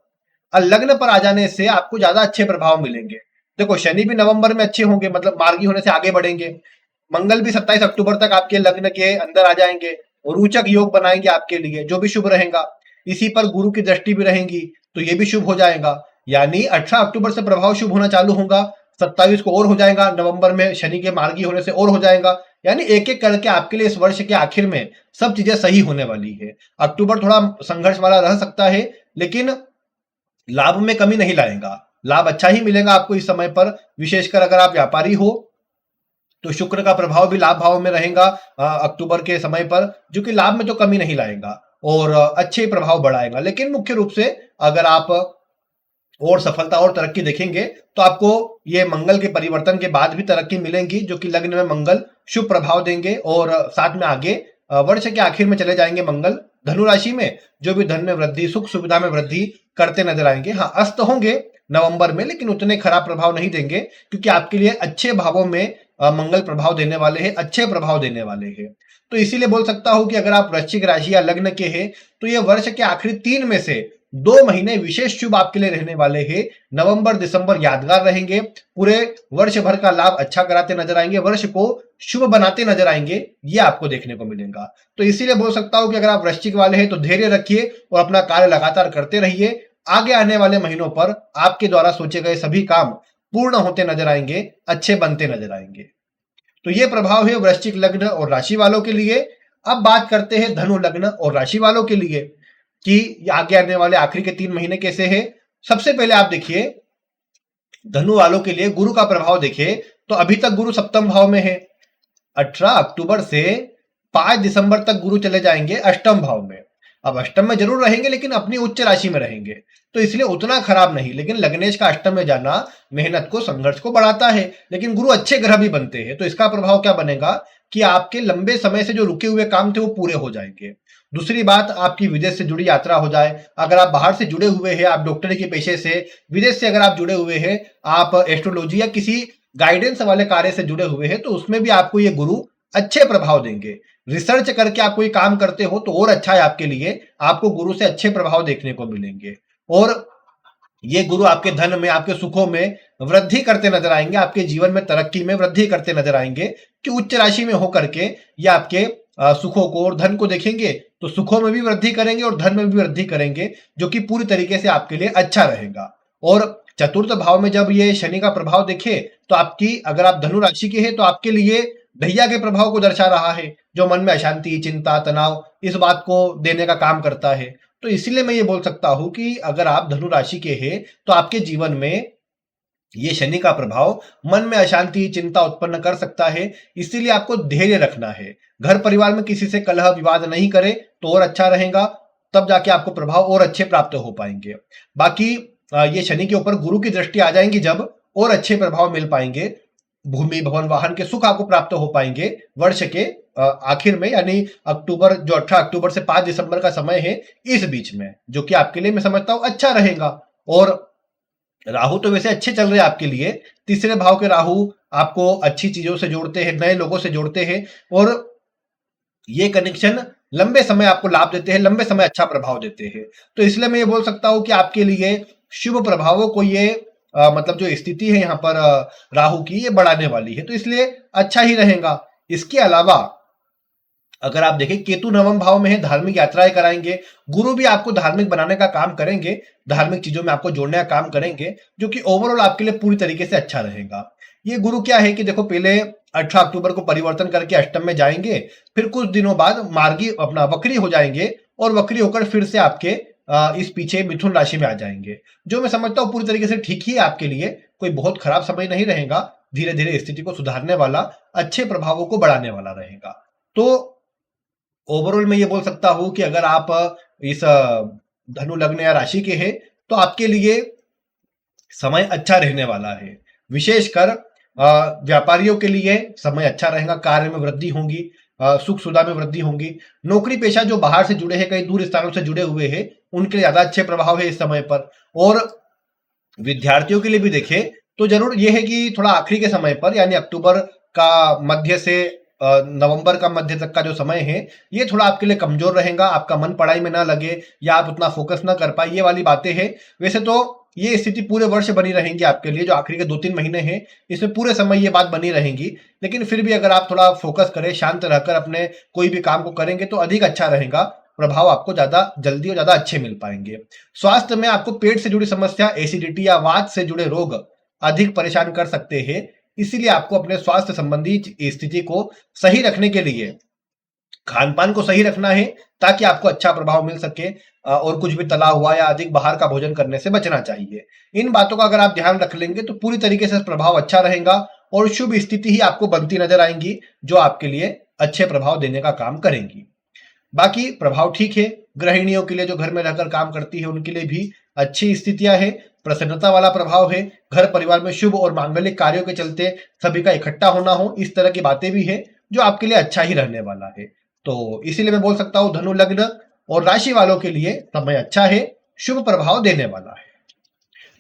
और लग्न पर आ जाने से आपको ज्यादा अच्छे प्रभाव मिलेंगे। देखो शनि भी नवंबर में अच्छे होंगे, मतलब मार्गी होने से आगे बढ़ेंगे। मंगल भी 27 अक्टूबर तक आपके लग्न के अंदर आ जाएंगे और रोचक योग बनाएंगे आपके लिए, जो भी शुभ रहेगा। इसी पर गुरु की दृष्टि भी रहेंगी, तो ये भी शुभ हो जाएगा। यानी 18 अक्टूबर से प्रभाव शुभ होना चालू होगा, 27 को और हो जाएगा, नवंबर में शनि के मार्गी होने से और हो जाएगा। यानी एक एक करके आपके लिए इस वर्ष के आखिर में सब चीजें सही होने वाली है। अक्टूबर थोड़ा संघर्ष वाला रह सकता है, लेकिन लाभ में कमी नहीं लाएगा, लाभ अच्छा ही मिलेगा आपको इस समय पर। विशेषकर अगर आप व्यापारी हो तो शुक्र का प्रभाव भी लाभ भाव में रहेगा अक्टूबर के समय पर, जो कि लाभ में तो कमी नहीं लाएगा और अच्छे प्रभाव बढ़ाएगा। लेकिन मुख्य रूप से अगर आप और सफलता और तरक्की देखेंगे तो आपको ये मंगल के परिवर्तन के बाद भी तरक्की मिलेगी, जो कि लग्न में मंगल शुभ प्रभाव देंगे। और साथ में आगे वर्ष के आखिर में चले जाएंगे मंगल धनु राशि में, जो भी धन में वृद्धि, सुख सुविधा में वृद्धि करते नजर आएंगे। हाँ, अस्त होंगे नवंबर में, लेकिन उतने खराब प्रभाव नहीं देंगे, क्योंकि आपके लिए अच्छे भावों में मंगल प्रभाव देने वाले हैं, अच्छे प्रभाव देने वाले हैं। तो इसीलिए बोल सकता हूं कि अगर आप वृश्चिक राशि या लग्न के हैं तो ये वर्ष के आखिरी 3 में से 2 महीने विशेष शुभ आपके लिए रहने वाले हैं। नवंबर दिसंबर यादगार रहेंगे, पूरे वर्ष भर का लाभ अच्छा कराते नजर आएंगे, वर्ष को शुभ बनाते नजर आएंगे, ये आपको देखने को मिलेगा। तो इसीलिए बोल सकता हूं कि अगर आप वृश्चिक वाले हैं तो धैर्य रखिए और अपना कार्य लगातार करते रहिए। आगे आने वाले महीनों पर आपके द्वारा सोचे गए सभी काम पूर्ण होते नजर आएंगे, अच्छे बनते नजर आएंगे। तो ये प्रभाव है वृश्चिक लग्न और राशि वालों के लिए। अब बात करते हैं धनु लग्न और राशि वालों के लिए कि आगे आने वाले आखिरी के 3 महीने कैसे हैं। सबसे पहले आप देखिए धनु वालों के लिए गुरु का प्रभाव देखिए, तो अभी तक गुरु सप्तम भाव में है। 18 अक्टूबर से 5 दिसंबर तक गुरु चले जाएंगे अष्टम भाव में। अब अष्टम में जरूर रहेंगे, लेकिन अपनी उच्च राशि में रहेंगे, तो इसलिए उतना खराब नहीं। लेकिन लग्नेश का अष्टम में जाना मेहनत को, संघर्ष को बढ़ाता है, लेकिन गुरु अच्छे ग्रह भी बनते हैं, तो इसका प्रभाव क्या बनेगा? कि आपके लंबे समय से जो रुके हुए काम थे वो पूरे हो जाएंगे। दूसरी बात, आपकी विदेश से जुड़ी यात्रा हो जाए। अगर आप बाहर से जुड़े हुए हैं, आप डॉक्टरी के पेशे से, विदेश से अगर आप जुड़े हुए हैं, आप एस्ट्रोलॉजी या किसी गाइडेंस वाले कार्य से जुड़े हुए हैं, तो उसमें भी आपको ये गुरु अच्छे प्रभाव देंगे। रिसर्च करके आप कोई काम करते हो तो और अच्छा है आपके लिए, आपको गुरु से अच्छे प्रभाव देखने को मिलेंगे। और ये गुरु आपके धन में, आपके सुखों में वृद्धि करते नजर आएंगे, आपके जीवन में तरक्की में वृद्धि करते नजर आएंगे, कि उच्च राशि में होकर के ये आपके सुखों को और धन को देखेंगे तो सुखों में भी वृद्धि करेंगे और धन में भी वृद्धि करेंगे, जो कि पूरी तरीके से आपके लिए अच्छा रहेगा। और चतुर्थ भाव में जब ये शनि का प्रभाव देखे तो आपकी, अगर आप धनु राशि के हैं तो आपके लिए ढैया के प्रभाव को दर्शा रहा है, जो मन में अशांति, चिंता, तनाव, इस बात को देने का काम करता है। तो इसीलिए मैं ये बोल सकता हूं कि अगर आप धनु राशि के हैं तो आपके जीवन में ये शनि का प्रभाव मन में अशांति, चिंता उत्पन्न कर सकता है। इसीलिए आपको धैर्य रखना है। घर परिवार में किसी से कलह विवाद नहीं करे तो और अच्छा रहेगा, तब जाके आपको प्रभाव और अच्छे प्राप्त हो पाएंगे। बाकी ये शनि के ऊपर गुरु की दृष्टि आ जाएंगी जब, और अच्छे प्रभाव मिल पाएंगे। भूमि, भवन, वाहन के सुख आपको प्राप्त हो पाएंगे वर्ष के आखिर में, यानी अक्टूबर, जो 18 अक्टूबर से 5 दिसंबर का समय है, इस बीच में, जो कि आपके लिए मैं समझता हूं अच्छा रहेगा। और राहु तो वैसे अच्छे चल रहे हैं आपके लिए। तीसरे भाव के राहु आपको अच्छी चीजों से जोड़ते हैं, नए लोगों से जोड़ते हैं, और ये कनेक्शन लंबे समय आपको लाभ देते हैं, लंबे समय अच्छा प्रभाव देते हैं। तो इसलिए मैं ये बोल सकता हूं कि आपके लिए शुभ प्रभावों को ये मतलब जो स्थिति है यहाँ पर राहु की, ये बढ़ाने वाली है, तो इसलिए अच्छा ही रहेगा। इसके अलावा अगर आप देखें, केतु नवम भाव में है, धार्मिक यात्राएं कराएंगे। गुरु भी आपको धार्मिक बनाने का काम करेंगे, धार्मिक चीजों में आपको जोड़ने का काम करेंगे, जो कि ओवरऑल आपके लिए पूरी तरीके से अच्छा रहेगा। ये गुरु क्या है कि देखो, पहले 18 अक्टूबर को परिवर्तन करके अष्टम में जाएंगे, फिर कुछ दिनों बाद मार्गी अपना वक्री हो जाएंगे, और वक्री होकर फिर से आपके इस पीछे मिथुन राशि में आ जाएंगे, जो मैं समझता हूँ पूरी तरीके से ठीक ही है आपके लिए। कोई बहुत खराब समय नहीं रहेगा, धीरे धीरे स्थिति को सुधारने वाला, अच्छे प्रभावों को बढ़ाने वाला रहेगा। तो ओवरऑल मैं ये बोल सकता हूं कि अगर आप इस धनु लग्न या राशि के हैं तो आपके लिए समय अच्छा रहने वाला है। विशेषकर व्यापारियों के लिए समय अच्छा रहेगा, कार्य में वृद्धि होगी, सुख सुविधा में वृद्धि होगी। नौकरी पेशा जो बाहर से जुड़े हैं, कई दूर स्थानों से जुड़े हुए हैं, उनके लिए ज्यादा अच्छे प्रभाव है इस समय पर। और विद्यार्थियों के लिए भी देखें तो जरूर यह है कि थोड़ा आखिरी के समय पर, यानी अक्टूबर का मध्य से नवंबर का मध्य तक का जो समय है, ये थोड़ा आपके लिए कमजोर रहेगा। आपका मन पढ़ाई में ना लगे या आप उतना फोकस ना कर पाए, ये वाली बातें हैं। वैसे तो ये स्थिति पूरे वर्ष बनी रहेंगी आपके लिए, जो आखिरी के 2-3 महीने हैं, इसमें पूरे समय ये बात बनी रहेंगी। लेकिन फिर भी अगर आप थोड़ा फोकस करें, शांत रहकर अपने कोई भी काम को करेंगे तो अधिक अच्छा रहेगा, प्रभाव आपको ज्यादा जल्दी और ज्यादा अच्छे मिल पाएंगे। स्वास्थ्य में आपको पेट से जुड़ी समस्या, एसिडिटी या वात से जुड़े रोग अधिक परेशान कर सकते हैं। इसीलिए आपको अपने स्वास्थ्य संबंधी स्थिति को सही रखने के लिए खान पान को सही रखना है, ताकि आपको अच्छा प्रभाव मिल सके, और कुछ भी तला हुआ या अधिक बाहर का भोजन करने से बचना चाहिए। इन बातों का अगर आप ध्यान रख लेंगे तो पूरी तरीके से प्रभाव अच्छा रहेगा, और शुभ स्थिति ही आपको बनती नजर आएंगी, जो आपके लिए अच्छे प्रभाव देने का काम करेंगी। बाकी प्रभाव ठीक है। गृहिणियों के लिए, जो घर में रहकर काम करती है, उनके लिए भी अच्छी स्थितियां है, प्रसन्नता वाला प्रभाव है। घर परिवार में शुभ और मांगलिक कार्यों के चलते सभी का इकट्ठा होना हो, इस तरह की बातें भी है, जो आपके लिए अच्छा ही रहने वाला है। तो इसीलिए मैं बोल सकता हूं धनु लग्न और राशि वालों के लिए समय अच्छा है, शुभ प्रभाव देने वाला है।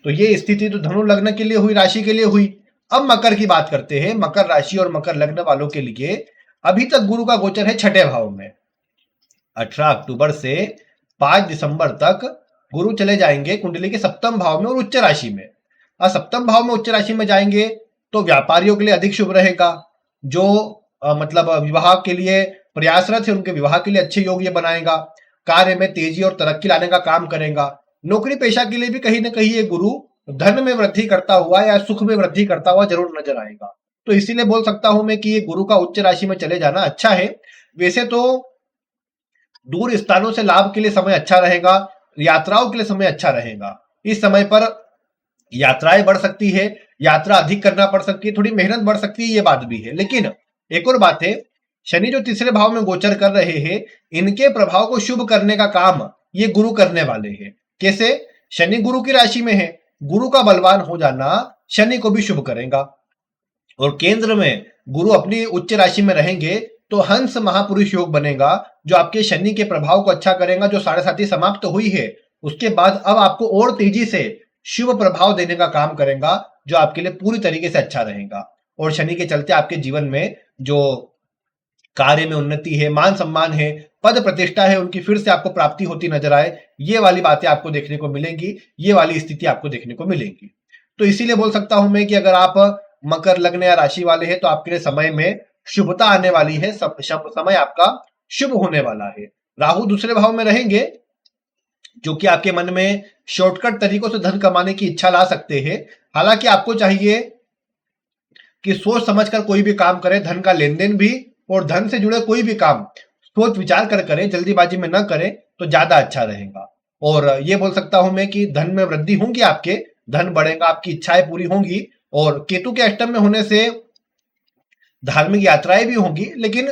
तो ये स्थिति तो धनु लग्न के लिए हुई, राशि के लिए हुई। अब मकर की बात करते हैं। मकर राशि और मकर लग्न वालों के लिए अभी तक गुरु का गोचर है छठे भाव में। 18 अक्टूबर से 5 दिसंबर तक गुरु चले जाएंगे कुंडली के सप्तम भाव में और उच्च राशि में। सप्तम भाव में उच्च राशि में जाएंगे तो व्यापारियों के लिए अधिक शुभ रहेगा। जो मतलब विवाह के लिए प्रयासरत है, उनके विवाह के लिए अच्छे योग ये बनाएगा। कार्य में तेजी और तरक्की लाने का काम करेगा। नौकरी पेशा के लिए भी कहीं ना कहीं ये गुरु धन में वृद्धि करता हुआ या सुख में वृद्धि करता हुआ जरूर नजर आएगा। तो इसीलिए बोल सकता हूं मैं कि ये गुरु का उच्च राशि में चले जाना अच्छा है। वैसे तो दूर स्थानों से लाभ के लिए समय अच्छा रहेगा, यात्राओं के लिए समय अच्छा रहेगा। इस समय पर यात्राएं बढ़ सकती है, यात्रा अधिक करना पड़ सकती है, थोड़ी मेहनत बढ़ सकती है, ये बात भी है। लेकिन एक और बात है, शनि जो तीसरे भाव में गोचर कर रहे हैं, इनके प्रभाव को शुभ करने का काम ये गुरु करने वाले हैं। कैसे? शनि गुरु की राशि में है, गुरु का बलवान हो जाना शनि को भी शुभ करेगा। और केंद्र में गुरु अपनी उच्च राशि में रहेंगे तो हंस महापुरुष योग बनेगा, जो आपके शनि के प्रभाव को अच्छा करेगा। जो 7.5 समाप्त हुई है उसके बाद अब आपको और तेजी से शुभ प्रभाव देने का काम करेगा, जो आपके लिए पूरी तरीके से अच्छा रहेगा। और शनि के चलते आपके जीवन में जो कार्य में उन्नति है, मान सम्मान है, पद प्रतिष्ठा है, उनकी फिर से आपको प्राप्ति होती नजर आए, ये वाली बातें आपको देखने को मिलेंगी, ये वाली स्थिति आपको देखने को मिलेगी। तो इसीलिए बोल सकता हूं मैं कि अगर आप मकर लग्न या राशि वाले हैं तो आपके लिए समय में शुभता आने वाली है, समय आपका शुभ होने वाला है। राहु दूसरे भाव में रहेंगे, जो कि आपके मन में शॉर्टकट तरीकों से धन कमाने की इच्छा ला सकते हैं। हालांकि आपको चाहिए कि सोच समझकर कोई भी काम करें, धन का लेन देन भी और धन से जुड़े कोई भी काम सोच विचार कर करें, जल्दीबाजी में न करें तो ज्यादा अच्छा रहेगा। और ये बोल सकता हूं मैं कि धन में वृद्धि होंगी, आपके धन बढ़ेगा, आपकी इच्छाएं पूरी होंगी। और केतु के अष्टम में होने से धार्मिक यात्राएं भी होंगी, लेकिन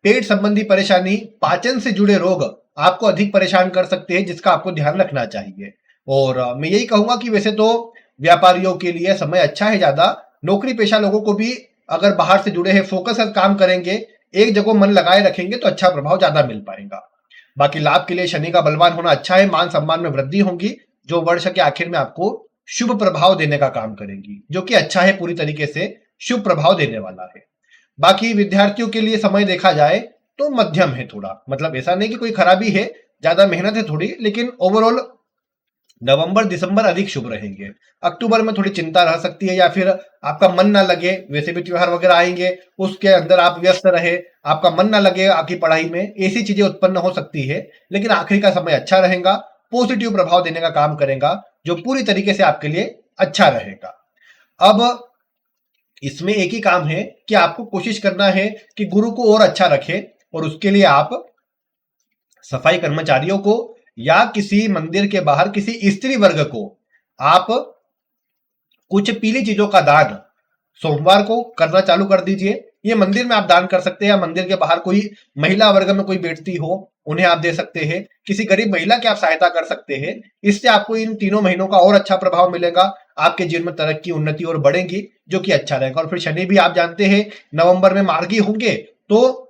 पेट संबंधी परेशानी, पाचन से जुड़े रोग आपको अधिक परेशान कर सकते हैं, जिसका आपको ध्यान रखना चाहिए। और मैं यही कहूंगा कि वैसे तो व्यापारियों के लिए समय अच्छा है ज्यादा, नौकरी पेशा लोगों को भी अगर बाहर से जुड़े हैं, फोकस कर काम करेंगे, एक जगह मन लगाए रखेंगे तो अच्छा प्रभाव ज्यादा मिल पाएगा। बाकी लाभ के लिए शनि का बलवान होना अच्छा है, मान सम्मान में वृद्धि होगी, जो वर्ष के आखिर में आपको शुभ प्रभाव देने का काम करेंगी, जो कि अच्छा है, पूरी तरीके से शुभ प्रभाव देने वाला है। बाकी विद्यार्थियों के लिए समय देखा जाए तो मध्यम है थोड़ा, मतलब ऐसा नहीं कि कोई खराबी है, ज्यादा मेहनत है थोड़ी, लेकिन ओवरऑल नवंबर दिसंबर अधिक शुभ रहेंगे। अक्टूबर में थोड़ी चिंता रह सकती है, या फिर आपका मन ना लगे, वैसे भी त्योहार वगैरह आएंगे, उसके अंदर आप व्यस्त रहे, आपका मन ना लगे आपकी पढ़ाई में, ऐसी चीजें उत्पन्न हो सकती है। लेकिन आखिरी का समय अच्छा रहेगा, पॉजिटिव प्रभाव देने का काम करेगा, जो पूरी तरीके से आपके लिए अच्छा रहेगा। अब इसमें एक ही काम है कि आपको कोशिश करना है कि गुरु को और अच्छा रखे, और उसके लिए आप सफाई कर्मचारियों को या किसी मंदिर के बाहर किसी स्त्री वर्ग को आप कुछ पीली चीजों का दान सोमवार को करना चालू कर दीजिए। ये मंदिर में आप दान कर सकते हैं, या मंदिर के बाहर कोई महिला वर्ग में कोई बैठती हो उन्हें आप दे सकते हैं, किसी गरीब महिला की आप सहायता कर सकते हैं। इससे आपको इन तीनों महीनों का और अच्छा प्रभाव मिलेगा, आपके जीवन में तरक्की उन्नति और बढ़ेगी, जो कि अच्छा रहेगा। और फिर शनि भी आप जानते हैं नवंबर में मार्गी होंगे तो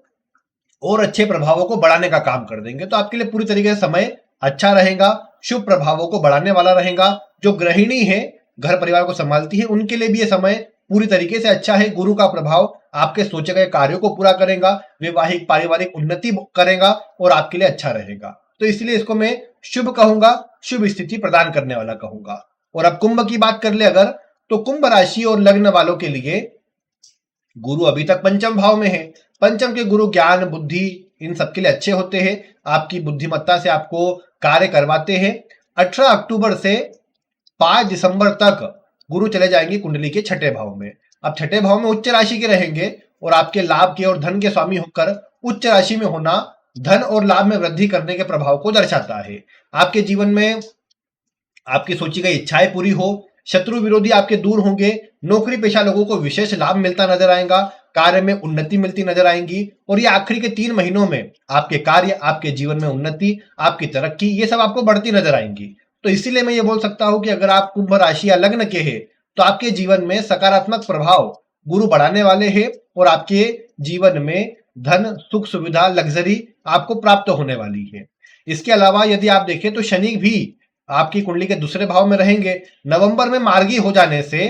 और अच्छे प्रभावों को बढ़ाने का काम कर देंगे। तो आपके लिए पूरी तरीके से समय अच्छा रहेगा, शुभ प्रभावों को बढ़ाने वाला रहेगा। जो गृहिणी है, घर परिवार को संभालती है, उनके लिए भी ये समय पूरी तरीके से अच्छा है। गुरु का प्रभाव आपके सोचे गए कार्यों को पूरा करेगा, वैवाहिक पारिवारिक उन्नति करेगा और आपके लिए अच्छा रहेगा। तो इसलिए इसको मैं शुभ कहूंगा, शुभ स्थिति प्रदान करने वाला कहूंगा। और अब कुंभ की बात कर ले अगर, तो कुंभ राशि और लग्न वालों के लिए गुरु अभी तक पंचम भाव में है। पंचम के गुरु ज्ञान बुद्धि इन सबके लिए अच्छे होते हैं, आपकी बुद्धिमत्ता से आपको कार्य करवाते हैं। 18 अक्टूबर से 5 दिसंबर तक गुरु चले जाएंगे कुंडली के छठे भाव में। अब छठे भाव में उच्च राशि के रहेंगे, और आपके लाभ के और धन के स्वामी होकर उच्च राशि में होना धन और लाभ में वृद्धि करने के प्रभाव को दर्शाता है। आपके जीवन में आपकी सोची गई इच्छाएं पूरी हो, शत्रु विरोधी आपके दूर होंगे, नौकरी पेशा लोगों को विशेष लाभ मिलता नजर आएगा, कार्य में उन्नति मिलती नजर आएंगी। और ये आखिरी के 3 महीनों में आपके कार्य, आपके जीवन में उन्नति, आपकी तरक्की, ये सब आपको बढ़ती नजर आएंगी। तो इसीलिए मैं ये बोल सकता हूं कि अगर आप कुंभ राशि या लग्न के हैं तो आपके जीवन में सकारात्मक प्रभाव गुरु बढ़ाने वाले हैं, और आपके जीवन में धन सुख सुविधा लग्जरी आपको प्राप्त होने वाली है। इसके अलावा यदि आप देखें तो शनि भी आपकी कुंडली के दूसरे भाव में रहेंगे। नवंबर में मार्गी हो जाने से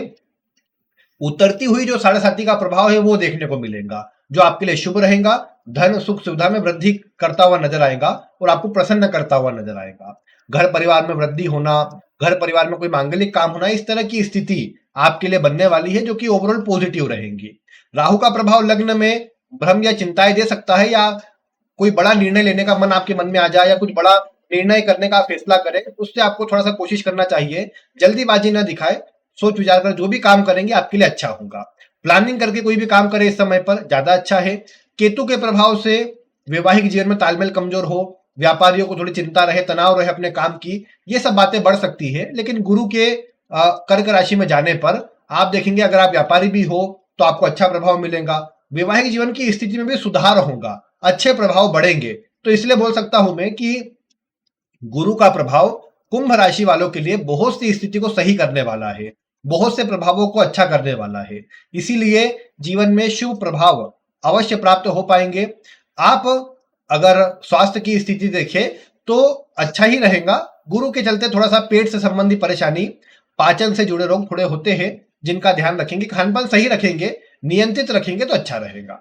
उतरती हुई जो 7.5 का प्रभाव है वो देखने को मिलेगा, जो आपके लिए शुभ रहेगा, धन सुख सुविधा में वृद्धि करता हुआ नजर आएगा और आपको प्रसन्न करता हुआ नजर आएगा। घर परिवार में वृद्धि होना, घर परिवार में कोई मांगलिक काम होना, इस तरह की स्थिति आपके लिए बनने वाली है, जो कि ओवरऑल पॉजिटिव रहेंगी। राहु का प्रभाव लग्न में भ्रम या चिंताएं दे सकता है, या कोई बड़ा निर्णय लेने का मन आपके मन में आ जाए, या कुछ बड़ा निर्णय करने का फैसला करें, उससे आपको थोड़ा सा कोशिश करना चाहिए, जल्दीबाजी ना दिखाए, सोच विचार कर जो भी काम करेंगे आपके लिए अच्छा होगा। प्लानिंग करके कोई भी काम करें इस समय पर ज्यादा अच्छा है। केतु के प्रभाव से वैवाहिक जीवन में तालमेल कमजोर हो, व्यापारियों को थोड़ी चिंता रहे, तनाव रहे अपने काम की, ये सब बातें बढ़ सकती है। लेकिन गुरु के कर्क राशि में जाने पर आप देखेंगे अगर आप व्यापारी भी हो तो आपको अच्छा प्रभाव मिलेगा, वैवाहिक जीवन की स्थिति में भी सुधार होगा, अच्छे प्रभाव बढ़ेंगे। तो इसलिए बोल सकता हूं मैं कि गुरु का प्रभाव कुंभ राशि वालों के लिए बहुत सी स्थिति को सही करने वाला है, बहुत से प्रभावों को अच्छा करने वाला है। इसीलिए जीवन में शुभ प्रभाव अवश्य प्राप्त हो पाएंगे। आप अगर स्वास्थ्य की स्थिति देखें तो अच्छा ही रहेगा। गुरु के चलते थोड़ा सा पेट से संबंधी परेशानी, पाचन से जुड़े रोग थोड़े होते हैं, जिनका ध्यान रखेंगे, खान पान सही रखेंगे, नियंत्रित रखेंगे तो अच्छा रहेगा।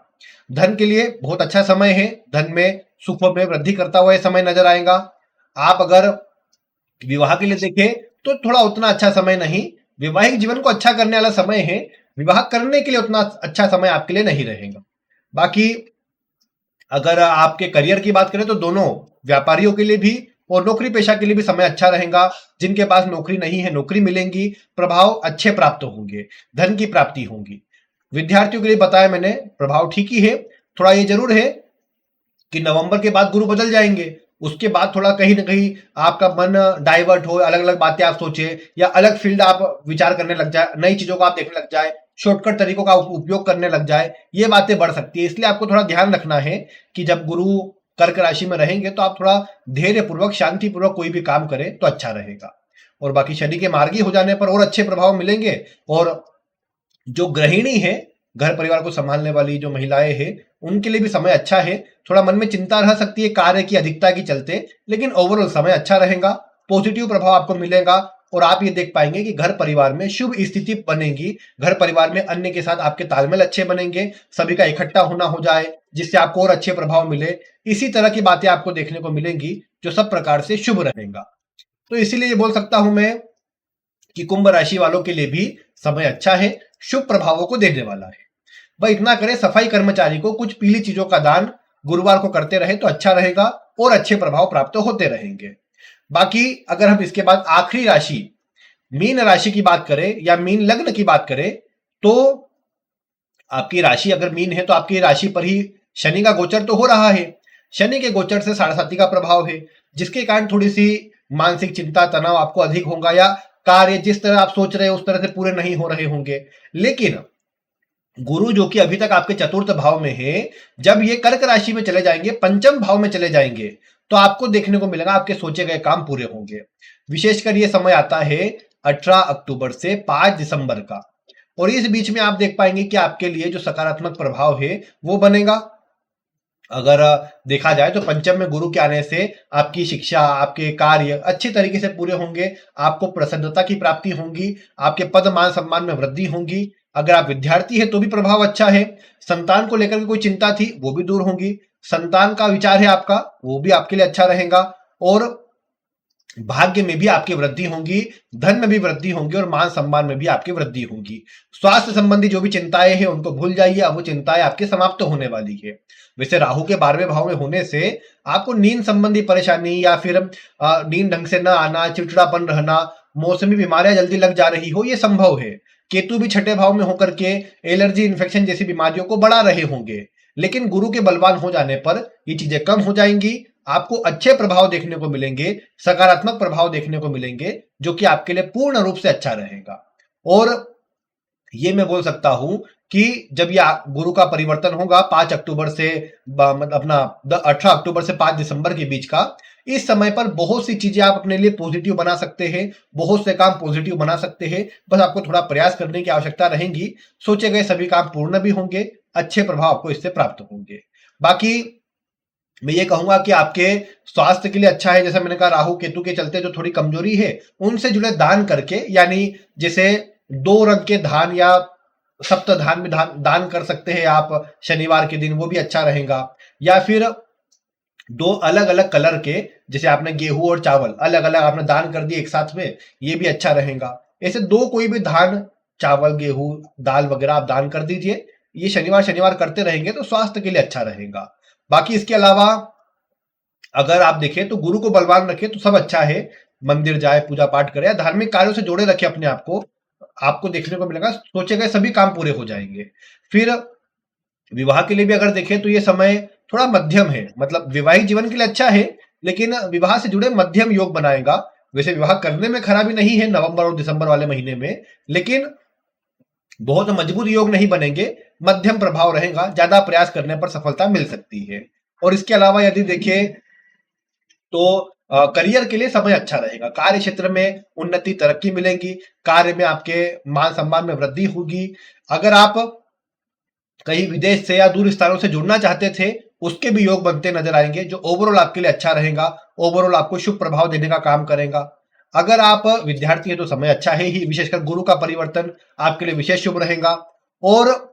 धन के लिए बहुत अच्छा समय है। धन में सुख में वृद्धि करता हुआ यह समय नजर आएगा। आप अगर विवाह के लिए देखें तो थोड़ा उतना अच्छा समय नहीं, वैवाहिक जीवन को अच्छा करने वाला समय है। विवाह करने के लिए उतना अच्छा समय आपके लिए नहीं रहेगा। बाकी अगर आपके करियर की बात करें तो दोनों व्यापारियों के लिए भी और नौकरी पेशा के लिए भी समय अच्छा रहेगा। जिनके पास नौकरी नहीं है, नौकरी मिलेंगी, प्रभाव अच्छे प्राप्त होंगे, धन की प्राप्ति होगी। विद्यार्थियों के लिए बताया मैंने, प्रभाव ठीक ही है। थोड़ा ये जरूर है कि नवंबर के बाद गुरु बदल जाएंगे, उसके बाद थोड़ा कहीं ना कहीं आपका मन डाइवर्ट हो, अलग अलग बातें आप सोचे या अलग फील्ड आप विचार करने लग जाए, नई चीजों को आप देखने लग जाए, शॉर्टकट तरीकों का उपयोग करने लग जाए, ये बातें बढ़ सकती है। इसलिए आपको थोड़ा ध्यान रखना है कि जब गुरु कर्क राशि में रहेंगे तो आप थोड़ा धैर्य पूर्वक, शांति पूर्वक कोई भी काम करें तो अच्छा रहेगा। और बाकी शनि के मार्गी हो जाने पर और अच्छे प्रभाव मिलेंगे। और जो गृहिणी है, घर परिवार को संभालने वाली जो महिलाएं हैं, उनके लिए भी समय अच्छा है। थोड़ा मन में चिंता रह सकती है कार्य की अधिकता की चलते, लेकिन ओवरऑल समय अच्छा रहेगा, पॉजिटिव प्रभाव आपको मिलेगा। और आप ये देख पाएंगे कि घर परिवार में शुभ स्थिति बनेगी, घर परिवार में अन्य के साथ आपके तालमेल अच्छे बनेंगे, सभी का इकट्ठा होना हो जाए जिससे आपको और अच्छे प्रभाव मिले। इसी तरह की बातें आपको देखने को मिलेंगी जो सब प्रकार से शुभ रहेगा। तो इसीलिए ये बोल सकता हूं मैं कि कुंभ राशि वालों के लिए भी समय अच्छा है, शुभ प्रभावों को देने वाला है। वह इतना करे, सफाई कर्मचारी को कुछ पीली चीजों का दान गुरुवार को करते रहे तो अच्छा रहेगा और अच्छे प्रभाव प्राप्त होते रहेंगे। बाकी अगर हम इसके बाद आखिरी राशि मीन राशि की बात करें या मीन लग्न की बात करें तो आपकी राशि अगर मीन है तो आपकी राशि पर ही शनि का गोचर तो हो रहा है। शनि के गोचर से साढ़े का प्रभाव है, जिसके कारण थोड़ी सी मानसिक चिंता, तनाव आपको अधिक होगा या कार्य जिस तरह आप सोच रहे हो उस तरह से पूरे नहीं हो रहे होंगे। लेकिन गुरु जो कि अभी तक आपके चतुर्थ भाव में है, जब ये कर्क राशि में चले जाएंगे, पंचम भाव में चले जाएंगे, तो आपको देखने को मिलेगा आपके सोचे गए काम पूरे होंगे। विशेषकर ये समय आता है 18 अक्टूबर से 5 दिसंबर का। और इस बीच में आप देख पाएंगे कि आपके लिए जो सकारात्मक प्रभाव है वो बनेगा। अगर देखा जाए तो पंचम में गुरु के आने से आपकी शिक्षा, आपके कार्य अच्छे तरीके से पूरे होंगे, आपको प्रसन्नता की प्राप्ति होगी, आपके पद मान सम्मान में वृद्धि होगी। अगर आप विद्यार्थी है तो भी प्रभाव अच्छा है। संतान को लेकर के कोई चिंता थी वो भी दूर होगी। संतान का विचार है आपका, वो भी आपके लिए अच्छा रहेगा। और भाग्य में भी आपकी वृद्धि होगी, धन में भी वृद्धि होगी और मान सम्मान में भी आपकी वृद्धि होगी। स्वास्थ्य संबंधी जो भी चिंताएं हैं उनको भूल जाइए, अब वो चिंताएं आपकी समाप्त होने वाली है। वैसे राहु के 12वें भाव में होने से आपको नींद संबंधी परेशानी या फिर नींद ढंग से न आना, चिड़चिड़ापन रहना, मौसमी बीमारियां जल्दी लग जा रही हो, ये संभव है। केतु भी छठे भाव में होकर के एलर्जी, इन्फेक्शन जैसी बीमारियों को बढ़ा रहे होंगे, लेकिन गुरु के बलवान हो जाने पर ये चीजें कम हो जाएंगी। आपको अच्छे प्रभाव देखने को मिलेंगे, सकारात्मक प्रभाव देखने को मिलेंगे, जो कि आपके लिए पूर्ण रूप से अच्छा रहेगा। और ये मैं बोल सकता हूं कि जब ये गुरु का परिवर्तन होगा 5 अक्टूबर से मतलब अपना 18 अक्टूबर से 5 दिसंबर के बीच का, इस समय पर बहुत सी चीजें आप अपने लिए पॉजिटिव बना सकते हैं, बहुत से काम पॉजिटिव बना सकते हैं। बस आपको थोड़ा प्रयास करने की आवश्यकता रहेगी। सोचे गए सभी काम पूर्ण भी होंगे, अच्छे प्रभाव आपको इससे प्राप्त होंगे। बाकी मैं ये कहूंगा कि आपके स्वास्थ्य के लिए अच्छा है। जैसे मैंने कहा, राहु केतु के चलते जो थोड़ी कमजोरी है उनसे जुड़े दान करके, यानी जैसे 2 रंग के धान या सप्त धान में दान कर सकते हैं आप शनिवार के दिन, वो भी अच्छा रहेगा। या फिर 2 अलग अलग कलर के, जैसे आपने गेहूं और चावल अलग अलग आपने दान कर दिए एक साथ में, ये भी अच्छा रहेगा। ऐसे 2 कोई भी धान, चावल, गेहूं, दाल वगैरह आप दान कर दीजिए। ये शनिवार शनिवार करते रहेंगे तो स्वास्थ्य के लिए अच्छा रहेगा। बाकी इसके अलावा अगर आप देखें तो गुरु को बलवान रखे तो सब अच्छा है। मंदिर जाए, पूजा पाठ करे या धार्मिक कार्यों से जोड़े रखे अपने आप को, आपको देखने को मिलेगा सोचे गए सभी काम पूरे हो जाएंगे। फिर विवाह के लिए भी अगर देखें तो ये समय थोड़ा मध्यम है, मतलब वैवाहिक जीवन के लिए अच्छा है, लेकिन विवाह से जुड़े मध्यम योग बनाएगा। वैसे विवाह करने में खराबी नहीं है नवंबर और दिसंबर वाले महीने में, लेकिन बहुत मजबूत योग नहीं बनेंगे, मध्यम प्रभाव रहेगा, ज्यादा प्रयास करने पर सफलता मिल सकती है। और इसके अलावा यदि देखें तो करियर के लिए समय अच्छा रहेगा। कार्य क्षेत्र में उन्नति, तरक्की मिलेगी। कार्य में आपके मान सम्मान में वृद्धि होगी। अगर आप कहीं विदेश से या दूर स्थानों से जुड़ना चाहते थे, उसके भी योग बनते नजर आएंगे, जो ओवरऑल आपके लिए अच्छा रहेगा। ओवरऑल आपको शुभ प्रभाव देने का काम करेगा। अगर आप विद्यार्थी है तो समय अच्छा है ही, विशेषकर गुरु का परिवर्तन आपके लिए विशेष शुभ रहेगा। और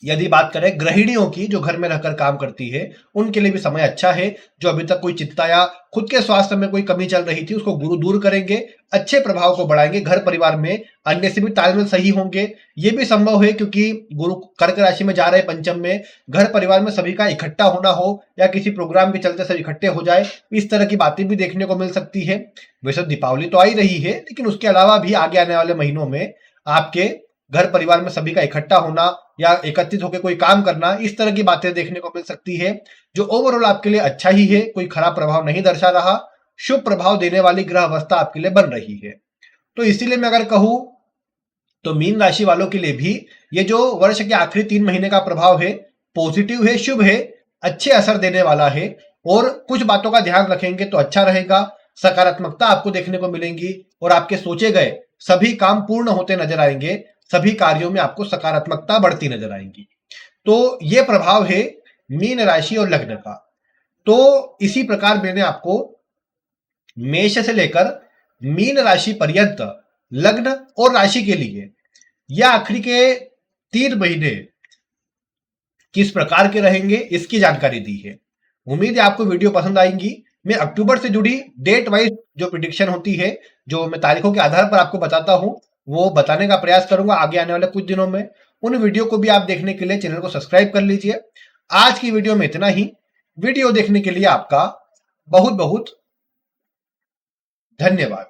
यदि बात करें गृहिणियों की, जो घर में रहकर काम करती है, उनके लिए भी समय अच्छा है। जो अभी तक कोई चिंता या खुद के स्वास्थ्य में कोई कमी चल रही थी, उसको गुरु दूर करेंगे, अच्छे प्रभाव को बढ़ाएंगे। घर परिवार में अन्य से भी तालमेल सही होंगे। ये भी संभव है क्योंकि गुरु कर्क राशि में जा रहे पंचम में, घर परिवार में सभी का इकट्ठा होना हो या किसी प्रोग्राम के चलते सब इकट्ठे हो जाए, इस तरह की बातें भी देखने को मिल सकती है। वैसे दीपावली तो आ ही रही है, लेकिन उसके अलावा भी आगे आने वाले महीनों में आपके घर परिवार में सभी का इकट्ठा होना या एकत्रित होकर कोई काम करना, इस तरह की बातें देखने को मिल सकती है, जो ओवरऑल आपके लिए अच्छा ही है। कोई खराब प्रभाव नहीं दर्शा रहा। शुभ प्रभाव देने वाली ग्रह अवस्था आपके लिए बन रही है। तो इसीलिए मैं अगर कहूं तो मीन राशि वालों के लिए भी ये जो वर्ष के आखिरी 3 महीने का प्रभाव है, पॉजिटिव है, शुभ है, अच्छे असर देने वाला है। और कुछ बातों का ध्यान रखेंगे तो अच्छा रहेगा। सकारात्मकता आपको देखने को मिलेंगी और आपके सोचे गए सभी काम पूर्ण होते नजर आएंगे। सभी कार्यों में आपको सकारात्मकता बढ़ती नजर आएंगी। तो ये प्रभाव है मीन राशि और लग्न का। तो इसी प्रकार मैंने आपको मेष से लेकर मीन राशि पर्यंत लग्न और राशि के लिए यह आखिरी के 3 महीने किस प्रकार के रहेंगे इसकी जानकारी दी है। उम्मीद है आपको वीडियो पसंद आएगी। मैं अक्टूबर से जुड़ी डेट वाइज जो प्रिडिक्शन होती है, जो मैं तारीखों के आधार पर आपको बताता हूं, वो बताने का प्रयास करूंगा आगे आने वाले कुछ दिनों में। उन वीडियो को भी आप देखने के लिए चैनल को सब्सक्राइब कर लीजिए। आज की वीडियो में इतना ही। वीडियो देखने के लिए आपका बहुत बहुत धन्यवाद।